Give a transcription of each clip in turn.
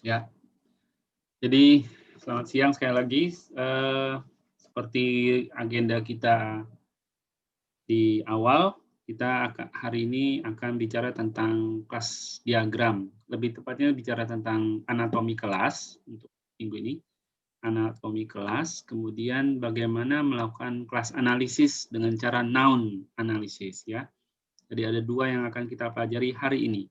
Ya, jadi selamat siang sekali lagi. Seperti agenda kita di awal, kita hari ini akan bicara tentang kelas diagram. Lebih tepatnya bicara tentang anatomi kelas untuk minggu ini. Anatomi kelas, kemudian bagaimana melakukan kelas analisis dengan cara noun analisis, ya. Jadi ada dua yang akan kita pelajari hari ini.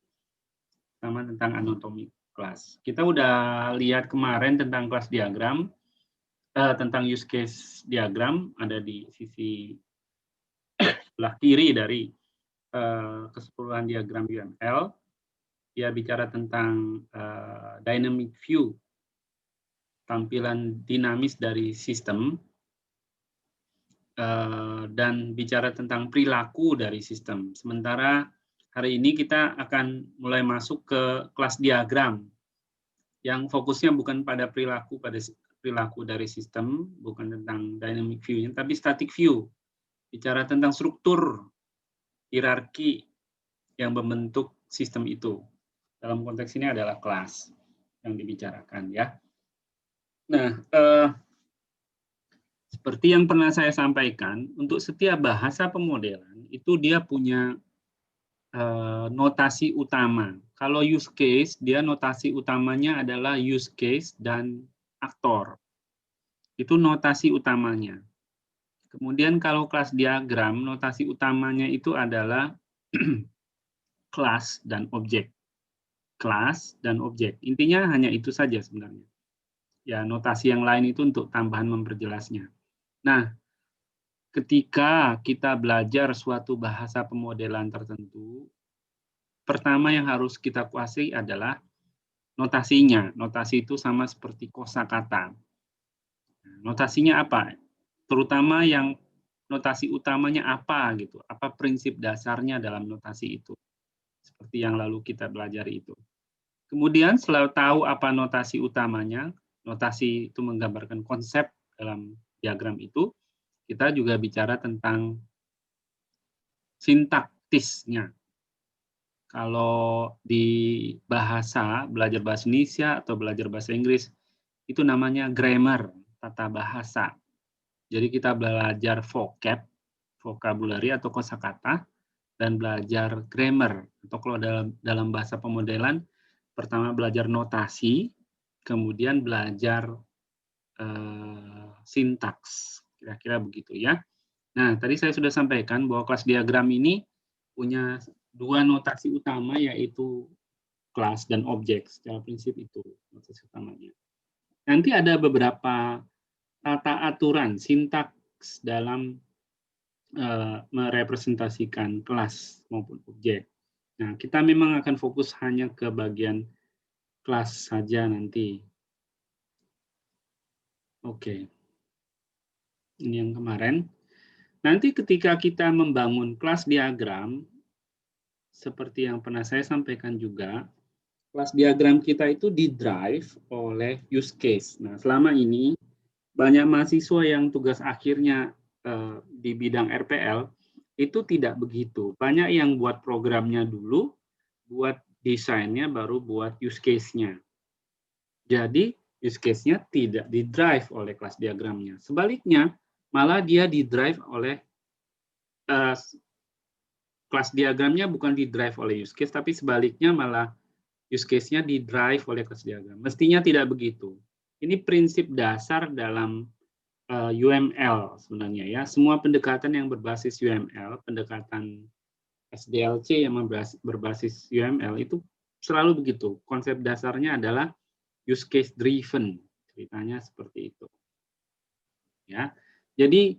Pertama tentang anatomi kelas. Kita udah lihat kemarin tentang kelas diagram, tentang use case diagram, ada di sisi sebelah kiri dari keseluruhan diagram UML. Dia bicara tentang dynamic view, tampilan dinamis dari sistem, dan bicara tentang perilaku dari sistem. Sementara hari ini kita akan mulai masuk ke kelas diagram, yang fokusnya bukan pada perilaku dari sistem, bukan tentang dynamic view, tapi static view. Bicara tentang struktur hierarki yang membentuk sistem itu. Dalam konteks ini adalah kelas yang dibicarakan, ya. Nah, seperti yang pernah saya sampaikan, untuk setiap bahasa pemodelan itu dia punya notasi utama. Kalau use case, dia notasi utamanya adalah use case dan aktor. Itu notasi utamanya. Kemudian kalau kelas diagram, notasi utamanya itu adalah kelas dan objek. Kelas dan objek. Intinya hanya itu saja sebenarnya. Ya, notasi yang lain itu untuk tambahan memperjelasnya. Nah, ketika kita belajar suatu bahasa pemodelan tertentu, pertama yang harus kita kuasai adalah notasinya. Notasi itu sama seperti kosakata. Notasinya apa? Terutama yang notasi utamanya apa gitu, apa prinsip dasarnya dalam notasi itu, seperti yang lalu kita pelajari itu. Kemudian setelah tahu apa notasi utamanya, notasi itu menggambarkan konsep dalam diagram itu, kita juga bicara tentang sintaktisnya. Kalau di belajar bahasa Indonesia atau belajar bahasa Inggris, itu namanya grammar, tata bahasa. Jadi kita belajar vocabulary atau kosakata, dan belajar grammar. Atau kalau dalam bahasa pemodelan, pertama belajar notasi, kemudian belajar sintaks. Kira-kira begitu, ya. Nah, tadi saya sudah sampaikan bahwa kelas diagram ini punya dua notasi utama, yaitu kelas dan objek. Secara prinsip itu notasi utamanya. Nanti ada beberapa tata aturan sintaks dalam merepresentasikan kelas maupun objek. Nah, kita memang akan fokus hanya ke bagian kelas saja nanti. Oke. Ini yang kemarin. Nanti ketika kita membangun kelas diagram, seperti yang pernah saya sampaikan juga, kelas diagram kita itu di-drive oleh use case. Nah, selama ini banyak mahasiswa yang tugas akhirnya di bidang RPL itu tidak begitu. Banyak yang buat programnya dulu, buat desainnya, baru buat use case-nya. Jadi use case-nya tidak di-drive oleh kelas diagramnya. Sebaliknya, malah dia di-drive oleh kelas diagramnya bukan di-drive oleh use case, tapi sebaliknya malah use case-nya di-drive oleh kelas diagram. Mestinya tidak begitu. Ini prinsip dasar dalam UML sebenarnya, ya. Semua pendekatan yang berbasis UML, pendekatan SDLC yang berbasis UML itu selalu begitu. Konsep dasarnya adalah use case driven. Ceritanya seperti itu. Ya. Jadi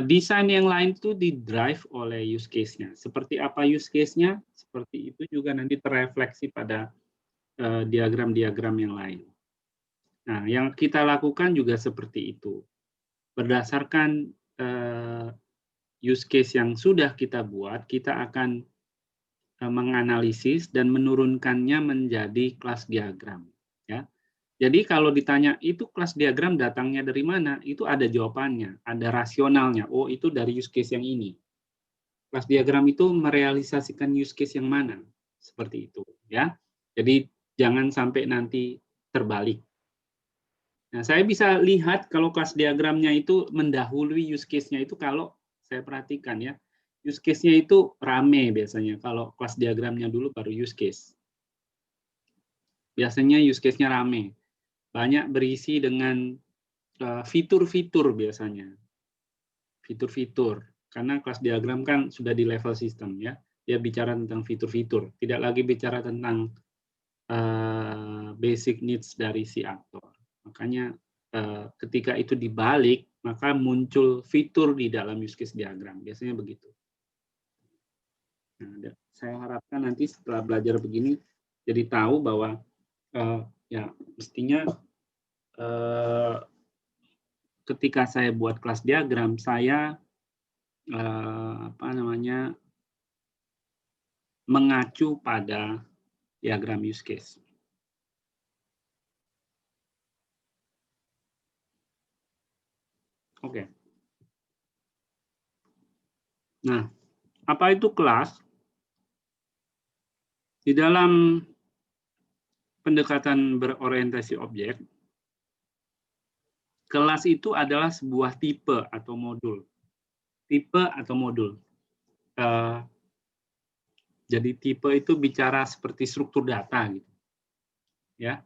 desain yang lain itu di-drive oleh use case-nya. Seperti apa use case-nya? Seperti itu juga nanti terefleksi pada diagram-diagram yang lain. Nah, yang kita lakukan juga seperti itu. Berdasarkan use case yang sudah kita buat, kita akan menganalisis dan menurunkannya menjadi kelas diagram. Ya. Jadi kalau ditanya itu kelas diagram datangnya dari mana, itu ada jawabannya, ada rasionalnya. Oh, itu dari use case yang ini. Kelas diagram itu merealisasikan use case yang mana, seperti itu. Ya. Jadi jangan sampai nanti terbalik. Nah, saya bisa lihat kalau kelas diagramnya itu mendahului use case-nya itu kalau saya perhatikan ya. Use case-nya itu rame biasanya. Kalau kelas diagramnya dulu baru use case. Biasanya use case-nya rame. Banyak berisi dengan fitur-fitur biasanya. Fitur-fitur. Karena kelas diagram kan sudah di level sistem ya. Dia bicara tentang fitur-fitur. Tidak lagi bicara tentang basic needs dari si aktor. Makanya ketika itu dibalik, maka muncul fitur di dalam use case diagram. Biasanya begitu. Nah, saya harapkan nanti setelah belajar begini, jadi tahu bahwa ya mestinya ketika saya buat kelas diagram, saya mengacu pada diagram use case. Oke. Nah, apa itu kelas? Di dalam pendekatan berorientasi objek, kelas itu adalah sebuah tipe atau modul. Tipe atau modul. Jadi tipe itu bicara seperti struktur data gitu. Ya.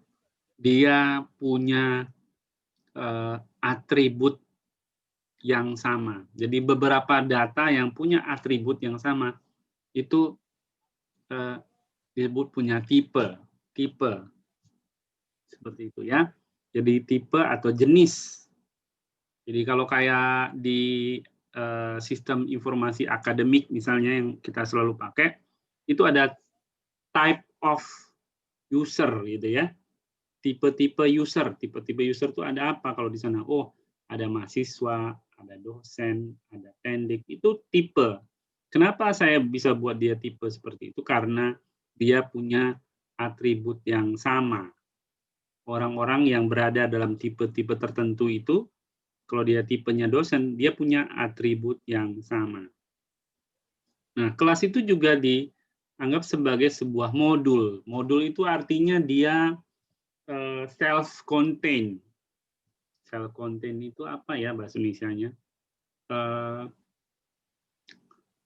Dia punya atribut yang sama. Jadi beberapa data yang punya atribut yang sama itu disebut punya tipe. Seperti itu ya. Jadi tipe atau jenis. Jadi kalau kayak di sistem informasi akademik misalnya yang kita selalu pakai, itu ada type of user gitu ya. Tipe-tipe user. Tipe-tipe user itu ada apa kalau di sana? Oh, ada mahasiswa, ada dosen, ada pendik. Itu tipe. Kenapa saya bisa buat dia tipe seperti itu? Karena dia punya atribut yang sama. Orang-orang yang berada dalam tipe-tipe tertentu itu, kalau dia tipenya dosen, dia punya atribut yang sama. Nah, kelas itu juga dianggap sebagai sebuah modul. Modul itu artinya dia self-contained. Self-contained itu apa ya bahasa Indonesianya?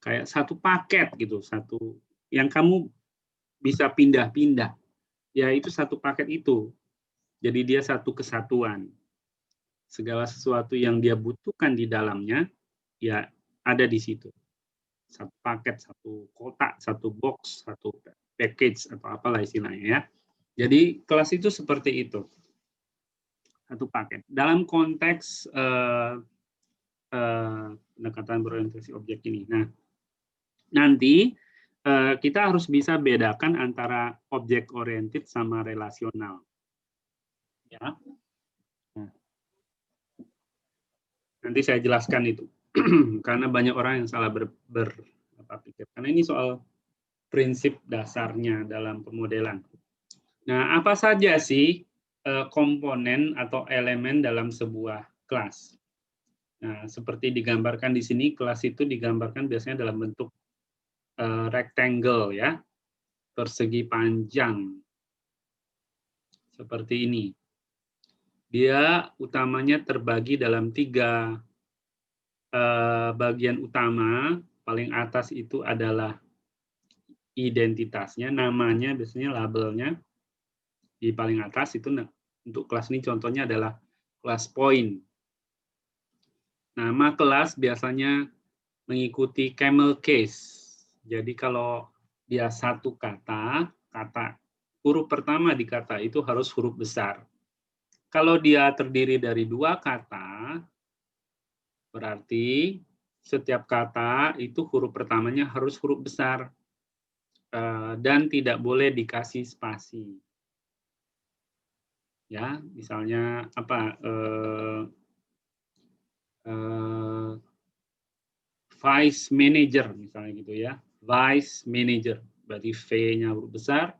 Kayak satu paket gitu, satu yang kamu bisa pindah-pindah. Ya itu satu paket itu. Jadi dia satu kesatuan. Segala sesuatu yang dia butuhkan di dalamnya, ya ada di situ. Satu paket, satu kotak, satu box, satu package, atau apalah istilahnya ya. Jadi kelas itu seperti itu. Satu paket. Dalam konteks pendekatan berorientasi objek ini. Nah, nanti kita harus bisa bedakan antara objek oriented sama relasional. Ya. Nah, nanti saya jelaskan itu. Karena banyak orang yang salah berpikir. Karena ini soal prinsip dasarnya dalam pemodelan. Nah, apa saja sih komponen atau elemen dalam sebuah kelas? Nah, seperti digambarkan di sini, kelas itu digambarkan biasanya dalam bentuk rectangle ya, persegi panjang. Seperti ini. Dia utamanya terbagi dalam 3 bagian utama. Paling atas itu adalah identitasnya, namanya biasanya labelnya. Di paling atas itu untuk kelas ini contohnya adalah kelas point. Nama kelas biasanya mengikuti camel case. Jadi kalau dia satu kata huruf pertama di kata itu harus huruf besar. Kalau dia terdiri dari 2 kata, berarti setiap kata itu huruf pertamanya harus huruf besar dan tidak boleh dikasih spasi. Ya, misalnya apa? Vice manager misalnya gitu ya. Vice manager berarti V-nya huruf besar,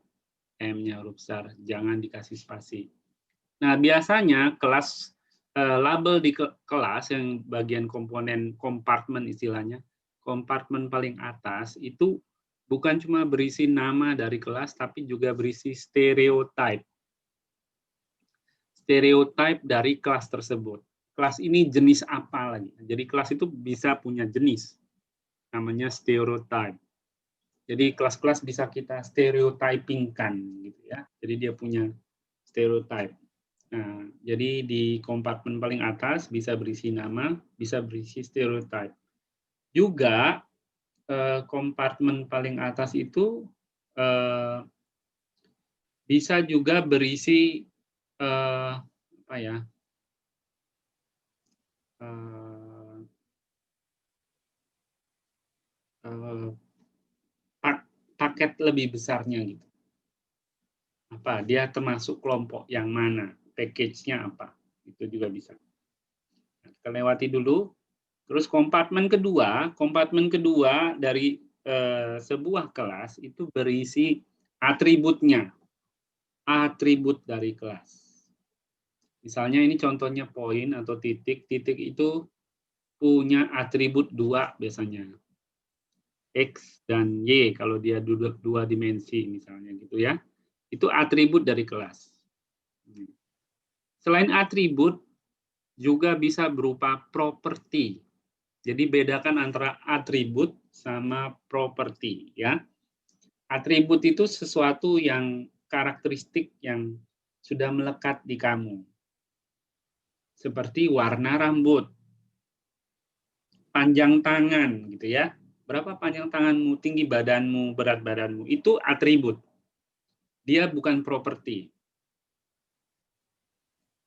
M-nya huruf besar, jangan dikasih spasi. Nah, biasanya kelas label di kelas yang bagian komponen kompartemen istilahnya, kompartemen paling atas itu bukan cuma berisi nama dari kelas, tapi juga berisi stereotype. stereotype dari kelas tersebut. Kelas ini jenis apa lagi? Jadi kelas itu bisa punya jenis, namanya stereotype. Jadi kelas-kelas bisa kita stereotyping-kan, gitu ya. Jadi dia punya stereotype. Nah, jadi di kompartemen paling atas bisa berisi nama, bisa berisi stereotype. Juga kompartemen paling atas itu bisa juga berisi apa ya? Paket lebih besarnya gitu. Apa? Dia termasuk kelompok yang mana? Package-nya apa? Itu juga bisa. Nah, kita lewati dulu. Terus kompartemen kedua dari sebuah kelas itu berisi atributnya. Atribut dari kelas. Misalnya ini contohnya poin atau titik. Titik itu punya atribut 2 biasanya. X dan Y kalau dia dua dimensi misalnya gitu ya. Itu atribut dari kelas. Selain atribut, juga bisa berupa properti. Jadi bedakan antara atribut sama properti ya. Atribut itu sesuatu yang karakteristik yang sudah melekat di kamu. Seperti warna rambut, panjang tangan gitu ya. Berapa panjang tanganmu, tinggi badanmu, berat badanmu, itu atribut. Dia bukan properti.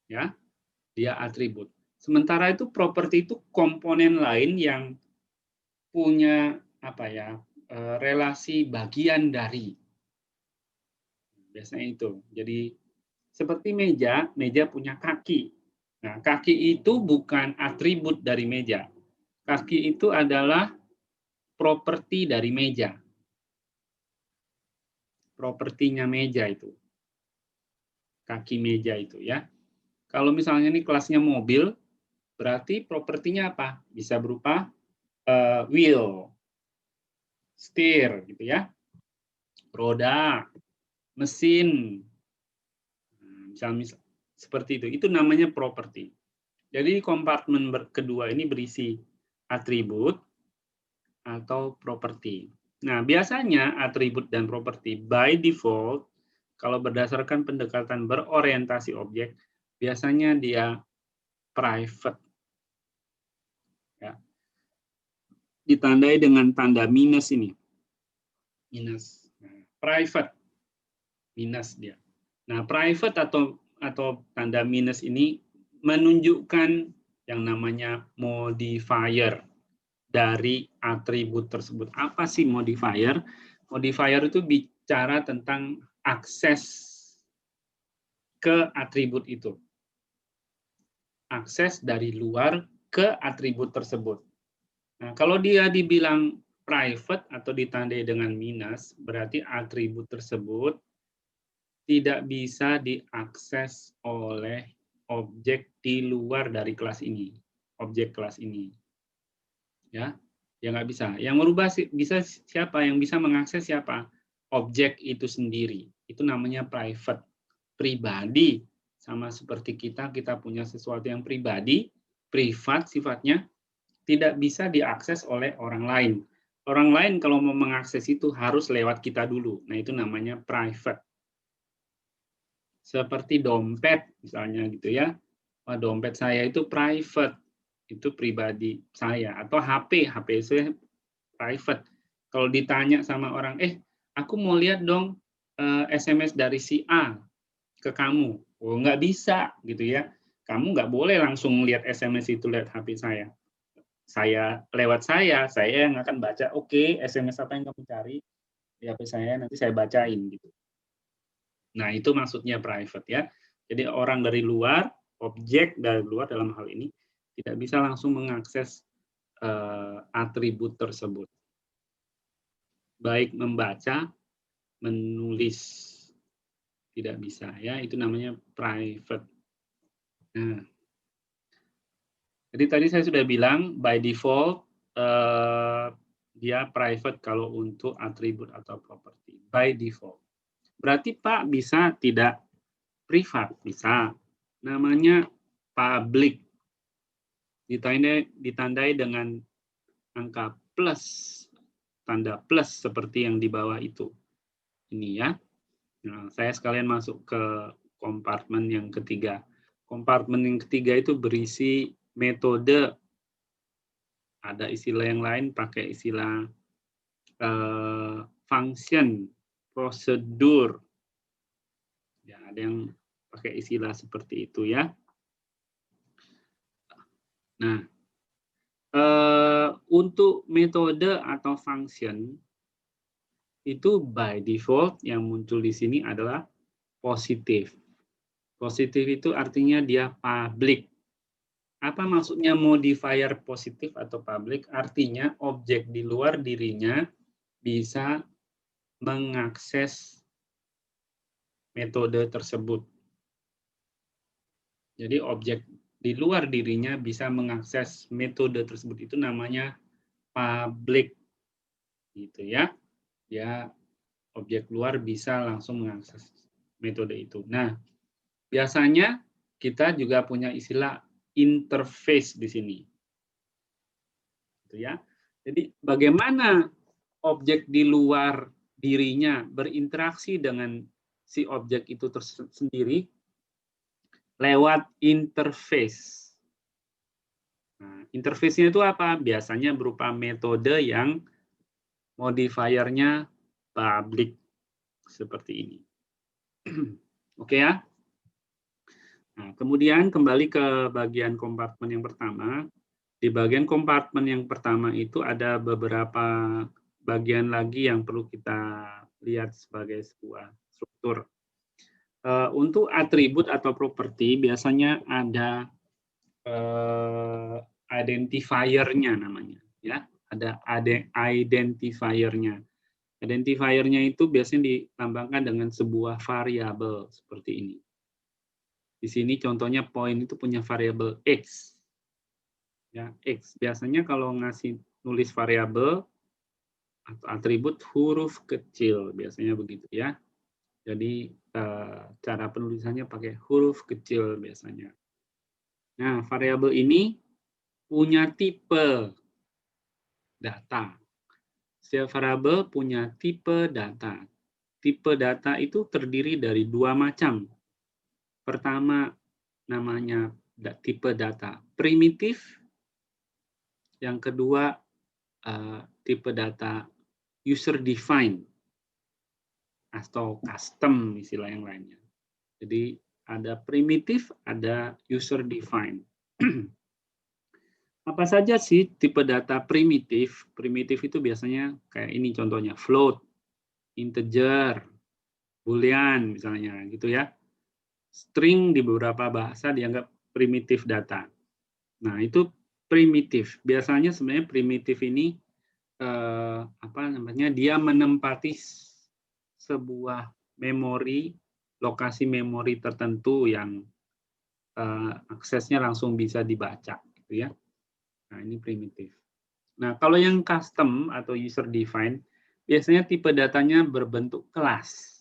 Ya, dia atribut. Sementara itu properti itu komponen lain yang punya apa ya, relasi bagian dari. Biasanya itu. Jadi seperti meja, meja punya kaki. Nah, kaki itu bukan atribut dari meja. Kaki itu adalah properti dari meja. Propertinya meja itu. Kaki meja itu ya. Kalau misalnya ini kelasnya mobil, berarti propertinya apa? Bisa berupa wheel, setir gitu ya. Roda, mesin. Misalnya seperti itu. Itu namanya properti. Jadi kompartemen kedua ini berisi atribut atau properti. Nah, biasanya atribut dan properti by default, kalau berdasarkan pendekatan berorientasi objek, biasanya dia private. Ya. Ditandai dengan tanda minus ini. Minus. Nah, private. Minus dia. Nah, private atau tanda minus ini menunjukkan yang namanya modifier dari atribut tersebut. Apa sih modifier? Modifier itu bicara tentang akses ke atribut itu. Akses dari luar ke atribut tersebut. Nah, kalau dia dibilang private atau ditandai dengan minus, berarti atribut tersebut tidak bisa diakses oleh objek di luar dari kelas ini, objek kelas ini. Ya, ya nggak bisa. Yang merubah bisa siapa? Yang bisa mengakses siapa? Objek itu sendiri. Itu namanya private, pribadi. Sama seperti kita punya sesuatu yang pribadi, privat sifatnya, tidak bisa diakses oleh orang lain. Orang lain kalau mau mengakses itu harus lewat kita dulu. Nah, itu namanya private. Seperti dompet misalnya gitu ya. Wah, dompet saya itu private, itu pribadi saya. Atau HP saya private. Kalau ditanya sama orang, aku mau lihat dong SMS dari si A ke kamu. Oh, nggak bisa gitu ya. Kamu nggak boleh langsung lihat SMS itu lihat HP saya. Lewat saya yang akan baca, oke, SMS apa yang kamu cari di HP saya, nanti saya bacain gitu. Nah, itu maksudnya private ya. Jadi orang dari luar, objek dari luar dalam hal ini tidak bisa langsung mengakses atribut tersebut. Baik membaca, menulis tidak bisa ya, itu namanya private. Nah, jadi tadi saya sudah bilang by default dia private kalau untuk atribut atau properti by default. Berarti Pak bisa tidak privat, bisa. namanya public. Ditandai dengan angka plus, tanda plus seperti yang di bawah itu. Ini ya. Nah, saya sekalian masuk ke kompartemen yang ketiga. Kompartemen yang ketiga itu berisi metode. Ada istilah yang lain pakai istilah function, prosedur. Ya, ada yang pakai istilah seperti itu ya. Nah, untuk metode atau function itu by default yang muncul di sini adalah positif. Positif itu artinya dia public. Apa maksudnya modifier positif atau public? Artinya objek di luar dirinya bisa mengakses metode tersebut. Jadi objek di luar dirinya bisa mengakses metode tersebut, itu namanya public. Gitu ya. Ya, objek luar bisa langsung mengakses metode itu. Nah, biasanya kita juga punya istilah interface di sini. Gitu ya. Jadi bagaimana objek di luar dirinya berinteraksi dengan si objek itu sendiri lewat interface. Nah, interface-nya itu apa? Biasanya berupa metode yang modifiernya public seperti ini. Oke ya. Nah, kemudian kembali ke bagian kompartemen yang pertama. Di bagian kompartemen yang pertama itu ada beberapa bagian lagi yang perlu kita lihat sebagai sebuah struktur. Untuk atribut atau properti biasanya ada identifier-nya namanya, ya. Ada identifier-nya. Identifier-nya itu biasanya dilambangkan dengan sebuah variabel seperti ini. Di sini contohnya point itu punya variabel x. Ya, x. Biasanya kalau ngasih nulis variabel atau atribut huruf kecil, biasanya begitu ya. Jadi cara penulisannya pakai huruf kecil biasanya. Nah, variabel ini punya tipe data. Setiap variabel punya tipe data. Tipe data itu terdiri dari dua macam. Pertama namanya tipe data primitif. Yang kedua tipe data user defined atau custom istilah yang lainnya. Jadi ada primitif, ada user defined. Apa saja sih tipe data primitif? Primitif itu biasanya kayak ini contohnya, float, integer, boolean misalnya gitu ya. String di beberapa bahasa dianggap primitif data. Nah, itu primitif. Biasanya sebenarnya primitif ini dia menempati sebuah memori, lokasi memori tertentu yang aksesnya langsung bisa dibaca gitu ya. Nah, ini primitif. Nah, kalau yang custom atau user defined, biasanya tipe datanya berbentuk kelas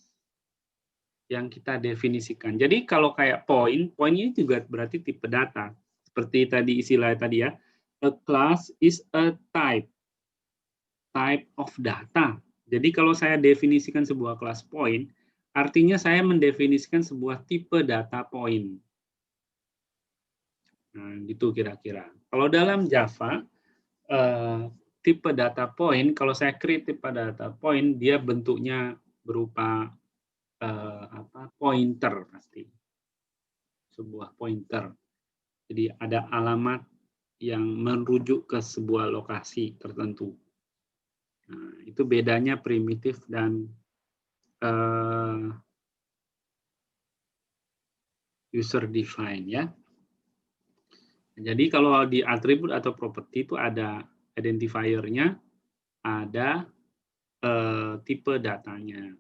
yang kita definisikan. Jadi kalau kayak point ini juga berarti tipe data. Seperti tadi istilah tadi ya, a class is a type of data. Jadi kalau saya definisikan sebuah kelas point, artinya saya mendefinisikan sebuah tipe data point. Nah, gitu kira-kira. Kalau dalam Java, tipe data point, kalau saya create tipe data point, dia bentuknya berupa pointer pasti. Sebuah pointer. Jadi ada alamat yang merujuk ke sebuah lokasi tertentu. Nah, itu bedanya primitif dan user defined ya. Jadi kalau di atribut atau properti itu ada identifier-nya, ada tipe datanya.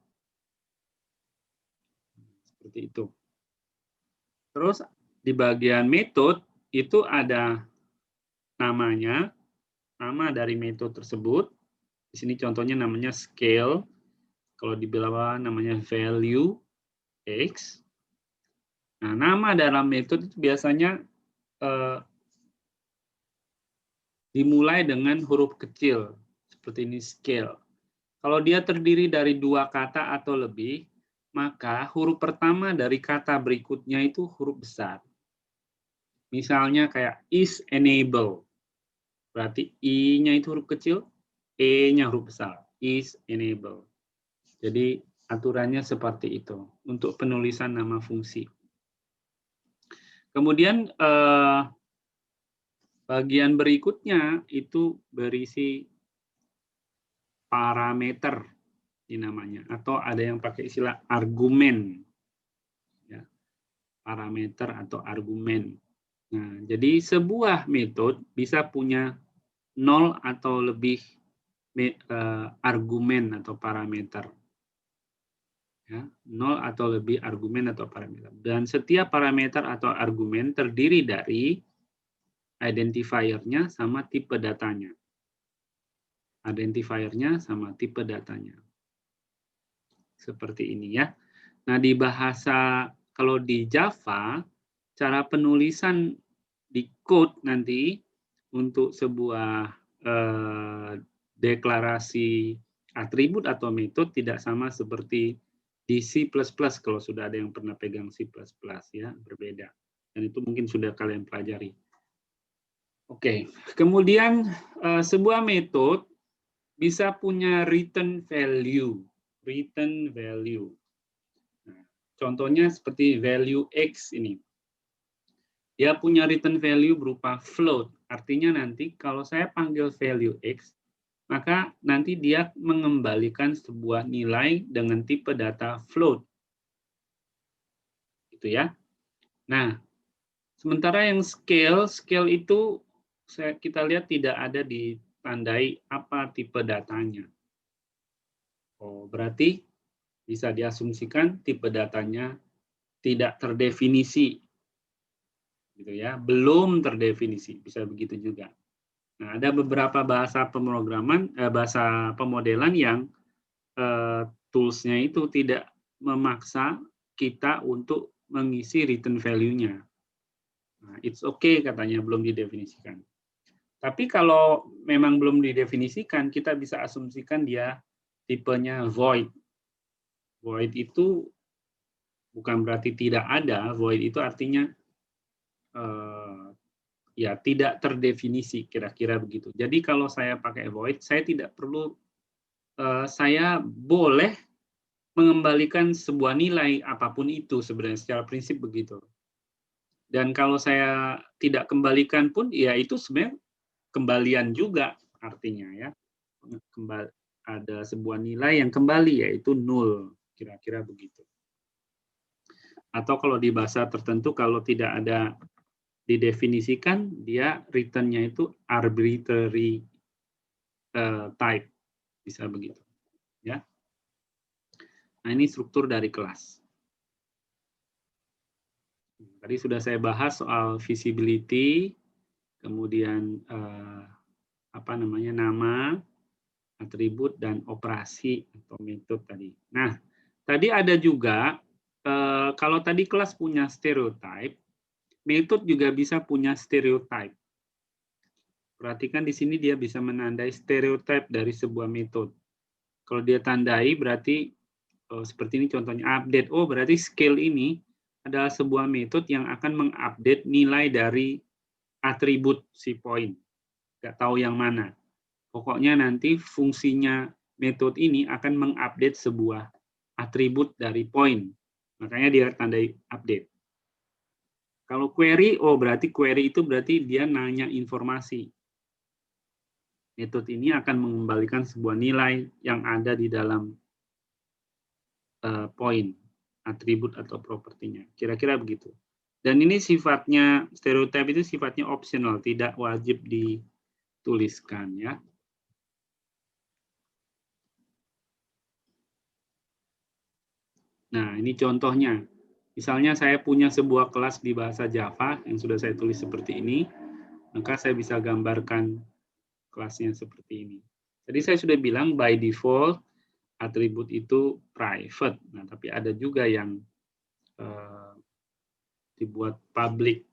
Seperti itu. Terus di bagian metode itu ada namanya, nama dari metode tersebut. Di sini contohnya namanya scale. Kalau di bawah namanya value x. Nah, nama dalam metode itu biasanya dimulai dengan huruf kecil, seperti ini scale. Kalau dia terdiri dari 2 kata atau lebih, maka huruf pertama dari kata berikutnya itu huruf besar. Misalnya kayak is enable, berarti I-nya itu huruf kecil, E-nya huruf besar, is enable. Jadi aturannya seperti itu untuk penulisan nama fungsi. Kemudian bagian berikutnya itu berisi parameter, ini namanya, atau ada yang pakai istilah argumen, ya, parameter atau argumen. Nah, jadi sebuah metode bisa punya 0 atau lebih argumen atau parameter. Ya, 0 atau lebih argumen atau parameter. Dan setiap parameter atau argumen terdiri dari identifier-nya sama tipe datanya. Identifier-nya sama tipe datanya. Seperti ini ya. Nah, di bahasa, kalau di Java, cara penulisan di code nanti untuk sebuah deklarasi atribut atau metode tidak sama seperti di C++ kalau sudah ada yang pernah pegang C++ ya, berbeda. Dan itu mungkin sudah kalian pelajari. Oke, kemudian sebuah metode bisa punya return value. Return value. Nah, contohnya seperti value X ini. Dia punya return value berupa float. Artinya nanti kalau saya panggil value X, maka nanti dia mengembalikan sebuah nilai dengan tipe data float. Gitu ya. Nah, sementara yang scale itu kita lihat tidak ada ditandai apa tipe datanya. Oh, berarti bisa diasumsikan tipe datanya tidak terdefinisi. Gitu ya, belum terdefinisi, bisa begitu juga. Nah, ada beberapa bahasa pemrograman, bahasa pemodelan yang tools-nya itu tidak memaksa kita untuk mengisi return value-nya. Nah, it's okay katanya belum didefinisikan. Tapi kalau memang belum didefinisikan, kita bisa asumsikan dia tipenya void. Void itu bukan berarti tidak ada, void itu artinya ya tidak terdefinisi, kira-kira begitu. Jadi kalau saya pakai void, saya tidak perlu, saya boleh mengembalikan sebuah nilai apapun itu sebenarnya secara prinsip begitu. Dan kalau saya tidak kembalikan pun, ya itu sebenarnya kembalian juga artinya ya. Ada sebuah nilai yang kembali yaitu nol, kira-kira begitu. Atau kalau di bahasa tertentu kalau tidak ada didefinisikan, dia return-nya itu arbitrary type, bisa begitu ya. Nah, ini struktur dari kelas. Tadi sudah saya bahas soal visibility, kemudian apa namanya, nama, atribut, dan operasi atau metode tadi. Nah, tadi ada juga kalau tadi kelas punya stereotype, metode juga bisa punya stereotype. Perhatikan di sini dia bisa menandai stereotype dari sebuah metode. Kalau dia tandai berarti seperti ini contohnya update. Oh, berarti scale ini adalah sebuah metode yang akan mengupdate nilai dari atribut si point. Nggak tahu yang mana. Pokoknya nanti fungsinya metode ini akan mengupdate sebuah atribut dari point. Makanya dia tandai update. Kalau query, oh berarti query itu berarti dia nanya informasi. Metode ini akan mengembalikan sebuah nilai yang ada di dalam point, atribut atau propertinya. Kira-kira begitu. Dan ini sifatnya, stereotype itu sifatnya optional, tidak wajib dituliskan ya. Nah, ini contohnya. Misalnya saya punya sebuah kelas di bahasa Java yang sudah saya tulis seperti ini, maka saya bisa gambarkan kelasnya seperti ini. Jadi saya sudah bilang by default atribut itu private. Nah, tapi ada juga yang dibuat publik,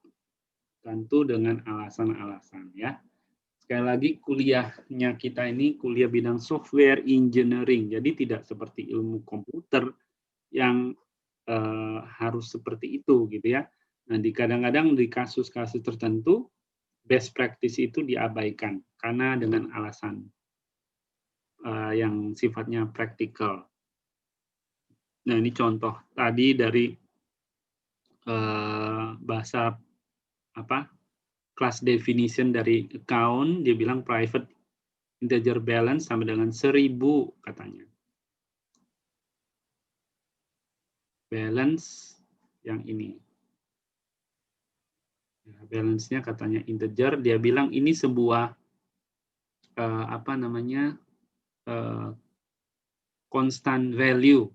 tentu dengan alasan-alasan ya. Sekali lagi kuliahnya kita ini kuliah bidang software engineering, jadi tidak seperti ilmu komputer yang harus seperti itu gitu ya. Nah, kadang-kadang di kasus-kasus tertentu best practice itu diabaikan karena dengan alasan yang sifatnya praktikal. Nah, ini contoh tadi dari bahasa class definition dari account, dia bilang private integer balance sama dengan 1000 katanya. Balance yang ini. Ya, balance-nya katanya integer, dia bilang ini sebuah constant value.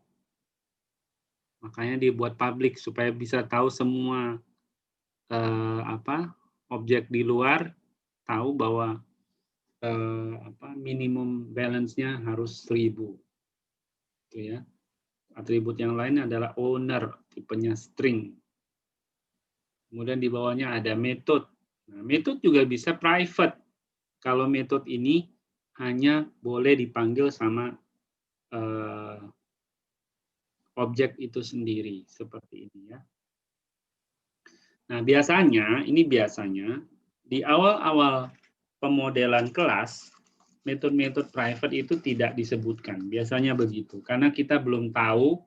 Makanya dibuat public supaya bisa tahu semua objek di luar tahu bahwa minimum balance-nya harus 1000. Itu ya. Atribut yang lain adalah owner, tipenya string. Kemudian di bawahnya ada method. Nah, method juga bisa private. Kalau method ini hanya boleh dipanggil sama objek itu sendiri, seperti ini ya. Nah, biasanya di awal-awal pemodelan kelas, metode-metode private itu tidak disebutkan. Biasanya begitu, karena kita belum tahu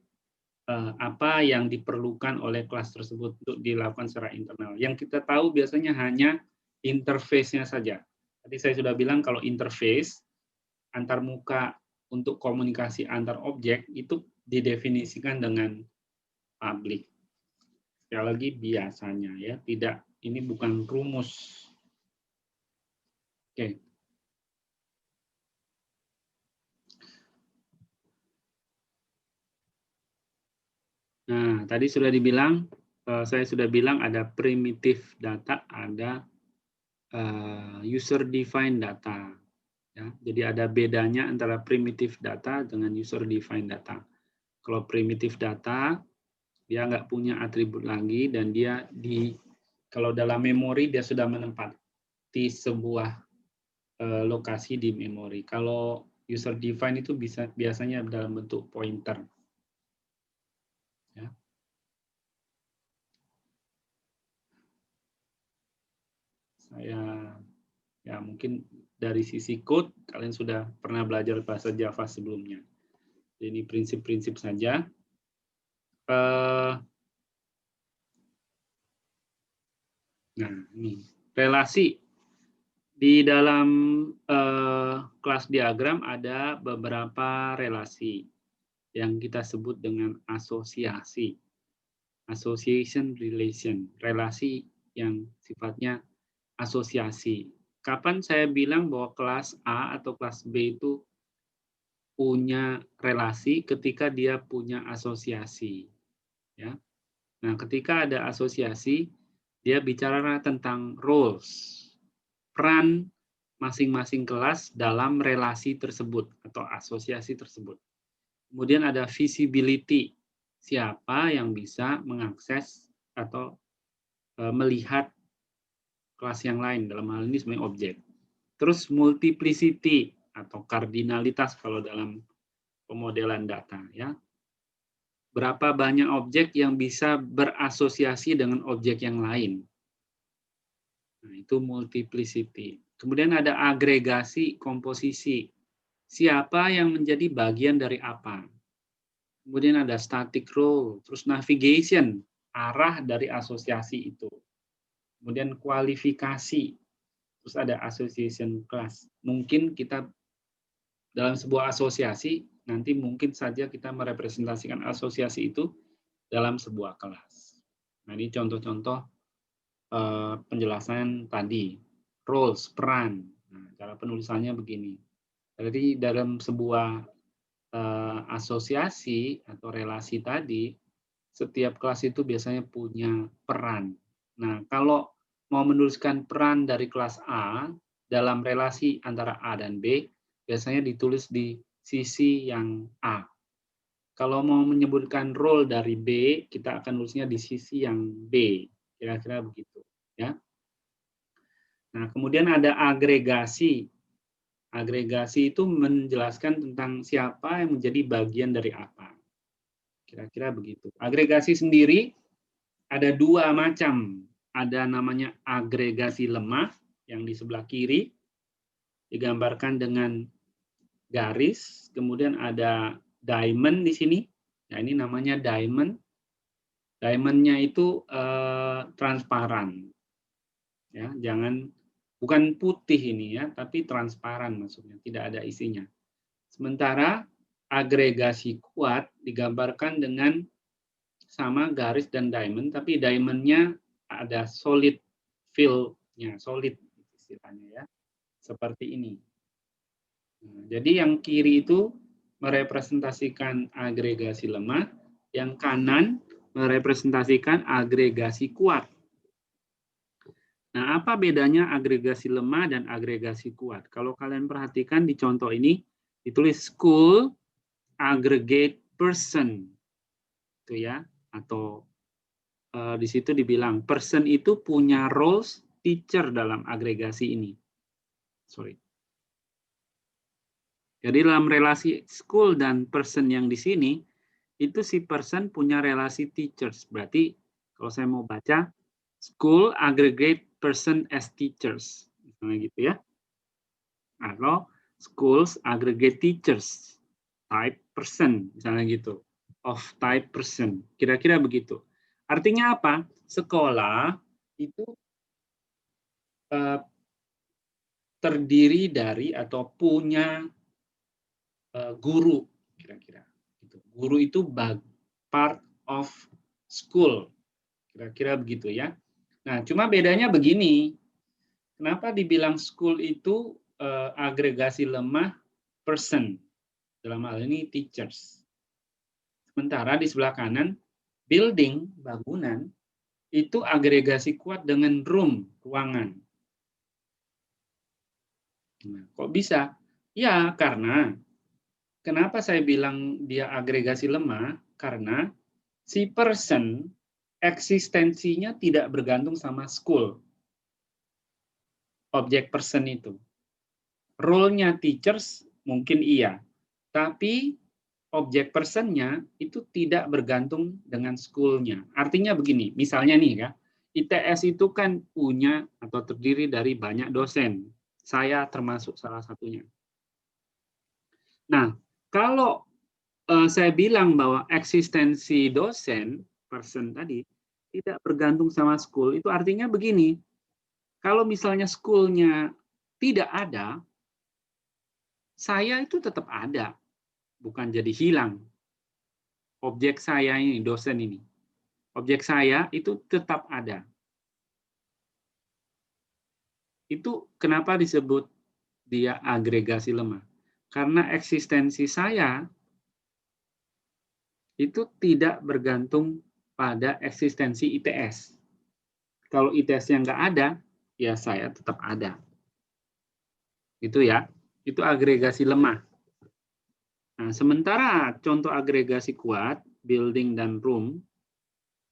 apa yang diperlukan oleh kelas tersebut untuk dilakukan secara internal. Yang kita tahu biasanya hanya interface-nya saja. Tadi saya sudah bilang kalau interface antar muka untuk komunikasi antar objek itu didefinisikan dengan public. Sekali lagi biasanya ya, tidak, ini bukan rumus. Oke. Nah, tadi sudah dibilang, saya sudah bilang ada primitive data, ada user defined data. Ya, jadi ada bedanya antara primitive data dengan user defined data. Kalau primitive data, dia nggak punya atribut lagi dan dia kalau dalam memori dia sudah menempati sebuah lokasi di memori. Kalau user defined itu biasanya dalam bentuk pointer. Ya. Saya ya mungkin dari sisi code kalian sudah pernah belajar bahasa Java sebelumnya. Ini prinsip-prinsip saja. Nah, ini relasi. Di dalam kelas diagram ada beberapa relasi yang kita sebut dengan asosiasi. Association relation, relasi yang sifatnya asosiasi. Kapan saya bilang bahwa kelas A atau kelas B itu punya relasi? Ketika dia punya asosiasi. Ya. Nah, ketika ada asosiasi, dia bicara tentang roles, peran masing-masing kelas dalam relasi tersebut atau asosiasi tersebut. Kemudian ada visibility, siapa yang bisa mengakses atau melihat kelas yang lain, dalam hal ini sebagai objek. Terus multiplicity atau kardinalitas kalau dalam pemodelan data, ya. Berapa banyak objek yang bisa berasosiasi dengan objek yang lain. Nah, itu multiplicity. Kemudian ada agregasi komposisi. Siapa yang menjadi bagian dari apa? Kemudian ada static role, terus navigation, arah dari asosiasi itu. Kemudian kualifikasi, terus ada association class. Mungkin kita dalam sebuah asosiasi, nanti mungkin saja kita merepresentasikan asosiasi itu dalam sebuah kelas. Nah, ini contoh-contoh penjelasan tadi. Roles, peran. Nah, cara penulisannya begini. Jadi dalam sebuah asosiasi atau relasi tadi, setiap kelas itu biasanya punya peran. Nah, kalau mau menuliskan peran dari kelas A dalam relasi antara A dan B, biasanya ditulis di sisi yang A. Kalau mau menyebutkan role dari B, kita akan nulisnya di sisi yang B. Kira-kira begitu. Ya. Nah, kemudian ada agregasi. Agregasi itu menjelaskan tentang siapa yang menjadi bagian dari apa. Kira-kira begitu. Agregasi sendiri ada dua macam. Ada namanya agregasi lemah yang di sebelah kiri, digambarkan dengan garis. Kemudian ada diamond di sini. Nah, ini namanya diamond. Diamondnya itu transparan. Ya, bukan putih ini ya, tapi transparan maksudnya, tidak ada isinya. Sementara agregasi kuat digambarkan dengan sama garis dan diamond, tapi diamondnya ada solid fill-nya, solid istilahnya ya, seperti ini. Nah, jadi yang kiri itu merepresentasikan agregasi lemah, yang kanan merepresentasikan agregasi kuat. Nah, apa bedanya agregasi lemah dan agregasi kuat? Kalau kalian perhatikan di contoh ini, ditulis school aggregate person. Itu ya, atau di situ dibilang person itu punya roles teacher dalam agregasi ini. Sorry. Jadi dalam relasi school dan person yang di sini, itu si person punya relasi teachers. Berarti kalau saya mau baca, school aggregate person as teachers. Misalnya gitu ya. Atau schools aggregate teachers, type person, misalnya gitu. Of type person. Kira-kira begitu. Artinya apa? Sekolah itu terdiri dari atau punya guru, kira-kira. Guru itu part of school, kira-kira begitu ya. Nah, cuma bedanya begini, kenapa dibilang school itu agregasi lemah person, dalam hal ini teachers. Sementara di sebelah kanan, building, bangunan, itu agregasi kuat dengan room, ruangan. Nah, kok bisa? Ya, karena kenapa saya bilang dia agregasi lemah? Karena si person eksistensinya tidak bergantung sama school. Objek person itu. Role-nya teachers mungkin iya, tapi objek personnya itu tidak bergantung dengan school-nya. Artinya begini, misalnya nih ya, ITS itu kan punya atau terdiri dari banyak dosen. Saya termasuk salah satunya. Nah, kalau saya bilang bahwa eksistensi dosen, person tadi, tidak bergantung sama school, itu artinya begini, kalau misalnya school-nya tidak ada, saya itu tetap ada, bukan jadi hilang. Objek saya ini, dosen ini. Objek saya itu tetap ada. Itu kenapa disebut dia agregasi lemah. Karena eksistensi saya itu tidak bergantung pada eksistensi ITS. Kalau ITS-nya nggak ada, ya saya tetap ada. Itu ya, itu agregasi lemah. Nah, sementara contoh agregasi kuat, building dan room,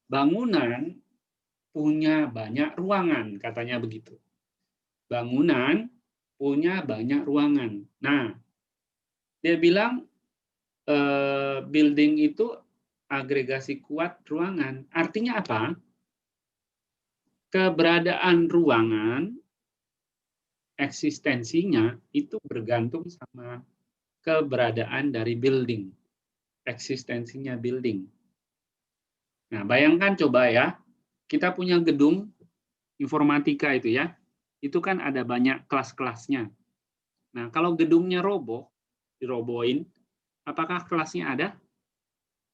bangunan punya banyak ruangan, katanya begitu. Bangunan punya banyak ruangan. Nah, dia bilang building itu agregasi kuat ruangan. Artinya apa? Keberadaan ruangan, eksistensinya itu bergantung sama keberadaan dari building. Eksistensinya building. Nah, bayangkan coba ya, kita punya gedung informatika itu ya, itu kan ada banyak kelas-kelasnya. Nah, kalau gedungnya roboh, dirobohin, apakah kelasnya ada?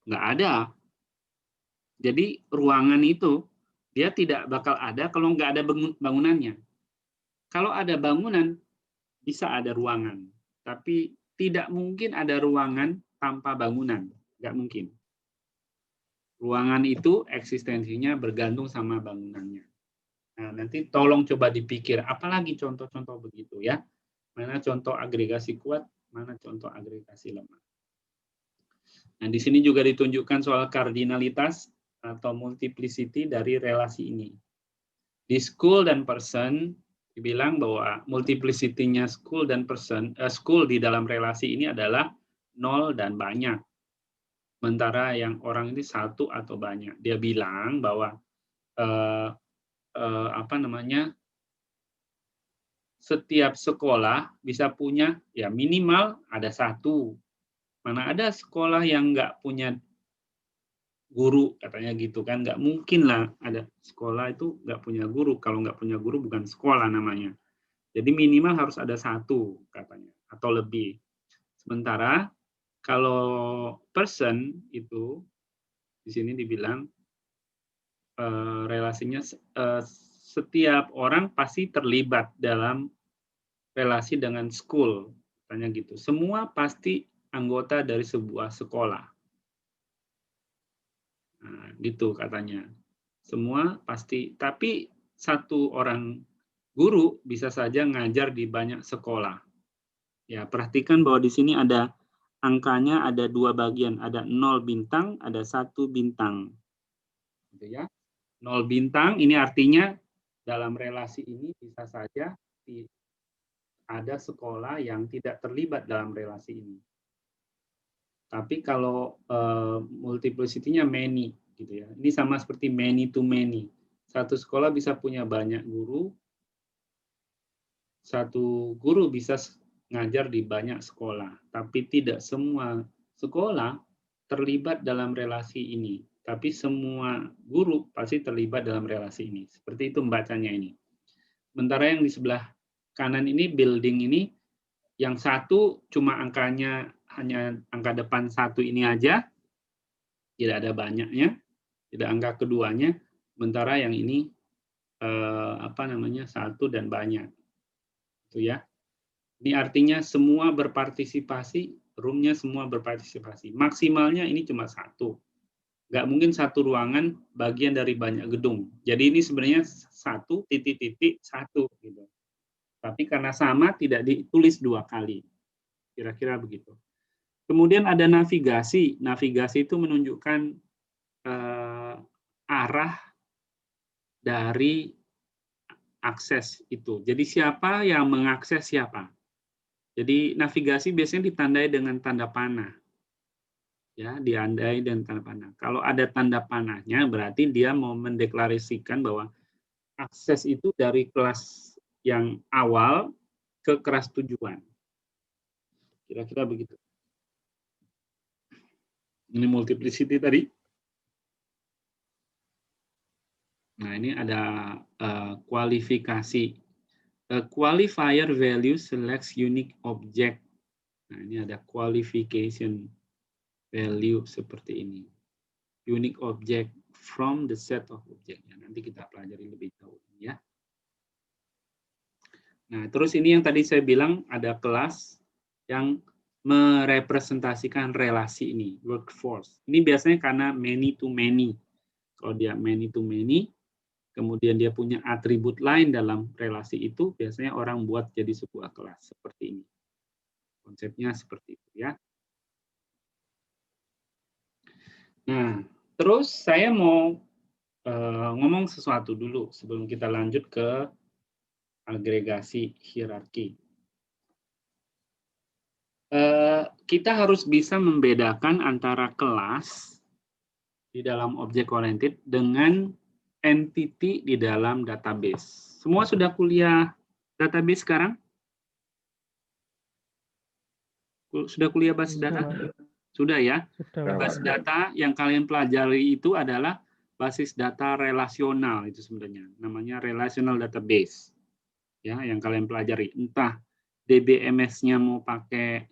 Nggak ada. Jadi ruangan itu dia tidak bakal ada kalau nggak ada bangunannya. Kalau ada bangunan, bisa ada ruangan. Tapi tidak mungkin ada ruangan tanpa bangunan. Nggak mungkin. Ruangan itu eksistensinya bergantung sama bangunannya. Nah, nanti tolong coba dipikir, apalagi contoh-contoh begitu ya. Mana contoh agregasi kuat, mana contoh agregasi lemah. Nah, di sini juga ditunjukkan soal kardinalitas atau multiplicity dari relasi ini. Di school dan person, dibilang bahwa multiplicity-nya school dan person, school di dalam relasi ini adalah 0 dan banyak. Sementara yang orang ini satu atau banyak. Dia bilang bahwa setiap sekolah bisa punya ya minimal ada satu. Mana ada sekolah yang nggak punya guru, katanya gitu kan. Nggak mungkin lah ada sekolah itu nggak punya guru. Kalau nggak punya guru bukan sekolah namanya. Jadi minimal harus ada satu katanya, atau lebih. Sementara kalau person itu di sini dibilang relasinya setiap orang pasti terlibat dalam relasi dengan school, katanya gitu. Semua pasti anggota dari sebuah sekolah. Nah, gitu katanya. Semua pasti, tapi satu orang guru bisa saja ngajar di banyak sekolah. Ya, perhatikan bahwa di sini ada angkanya ada 2 bagian, ada 0 bintang, ada 1 bintang. Gitu ya. 0 bintang ini artinya dalam relasi ini bisa saja ada sekolah yang tidak terlibat dalam relasi ini. Tapi kalau multiplicity-nya many gitu ya. Ini sama seperti many to many. Satu sekolah bisa punya banyak guru, satu guru bisa ngajar di banyak sekolah, tapi tidak semua sekolah terlibat dalam relasi ini. Tapi semua guru pasti terlibat dalam relasi ini. Seperti itu membacanya ini. Sementara yang di sebelah kanan ini, building ini, yang satu cuma angkanya hanya angka depan satu ini aja, tidak ada banyaknya, tidak angka keduanya. Sementara yang ini satu dan banyak. Itu ya. Ini artinya semua berpartisipasi, room-nya semua berpartisipasi. Maksimalnya ini cuma satu. Nggak mungkin satu ruangan bagian dari banyak gedung. Jadi ini sebenarnya satu titik-titik satu gitu. Tapi karena sama tidak ditulis 2 kali. Kira-kira begitu. Kemudian ada navigasi. Navigasi itu menunjukkan arah dari akses itu. Jadi siapa yang mengakses siapa. Jadi navigasi biasanya ditandai dengan tanda panah. Ya, diandai dengan tanda panah. Kalau ada tanda panahnya berarti dia mau mendeklarasikan bahwa akses itu dari kelas yang awal ke kelas tujuan. Kira-kira begitu. Ini multiplicity tadi. Nah, ini ada kualifikasi. Qualifier value selects unique object. Nah, ini ada qualification value seperti ini. Unique object from the set of object. Nanti kita pelajari lebih jauh ya. Nah, terus ini yang tadi saya bilang ada kelas yang merepresentasikan relasi ini, workforce. Ini biasanya karena many to many. Kalau dia many to many, kemudian dia punya atribut lain dalam relasi itu, biasanya orang buat jadi sebuah kelas seperti ini. Konsepnya seperti itu ya. Nah, terus saya mau ngomong sesuatu dulu sebelum kita lanjut ke agregasi hierarki. Kita harus bisa membedakan antara kelas di dalam object oriented dengan entity di dalam database. Semua sudah kuliah database sekarang? Sudah kuliah basis data? Sudah ya? Basis data yang kalian pelajari itu adalah basis data relasional itu sebenarnya. Namanya relational database. Ya, yang kalian pelajari. Entah DBMS-nya mau pakai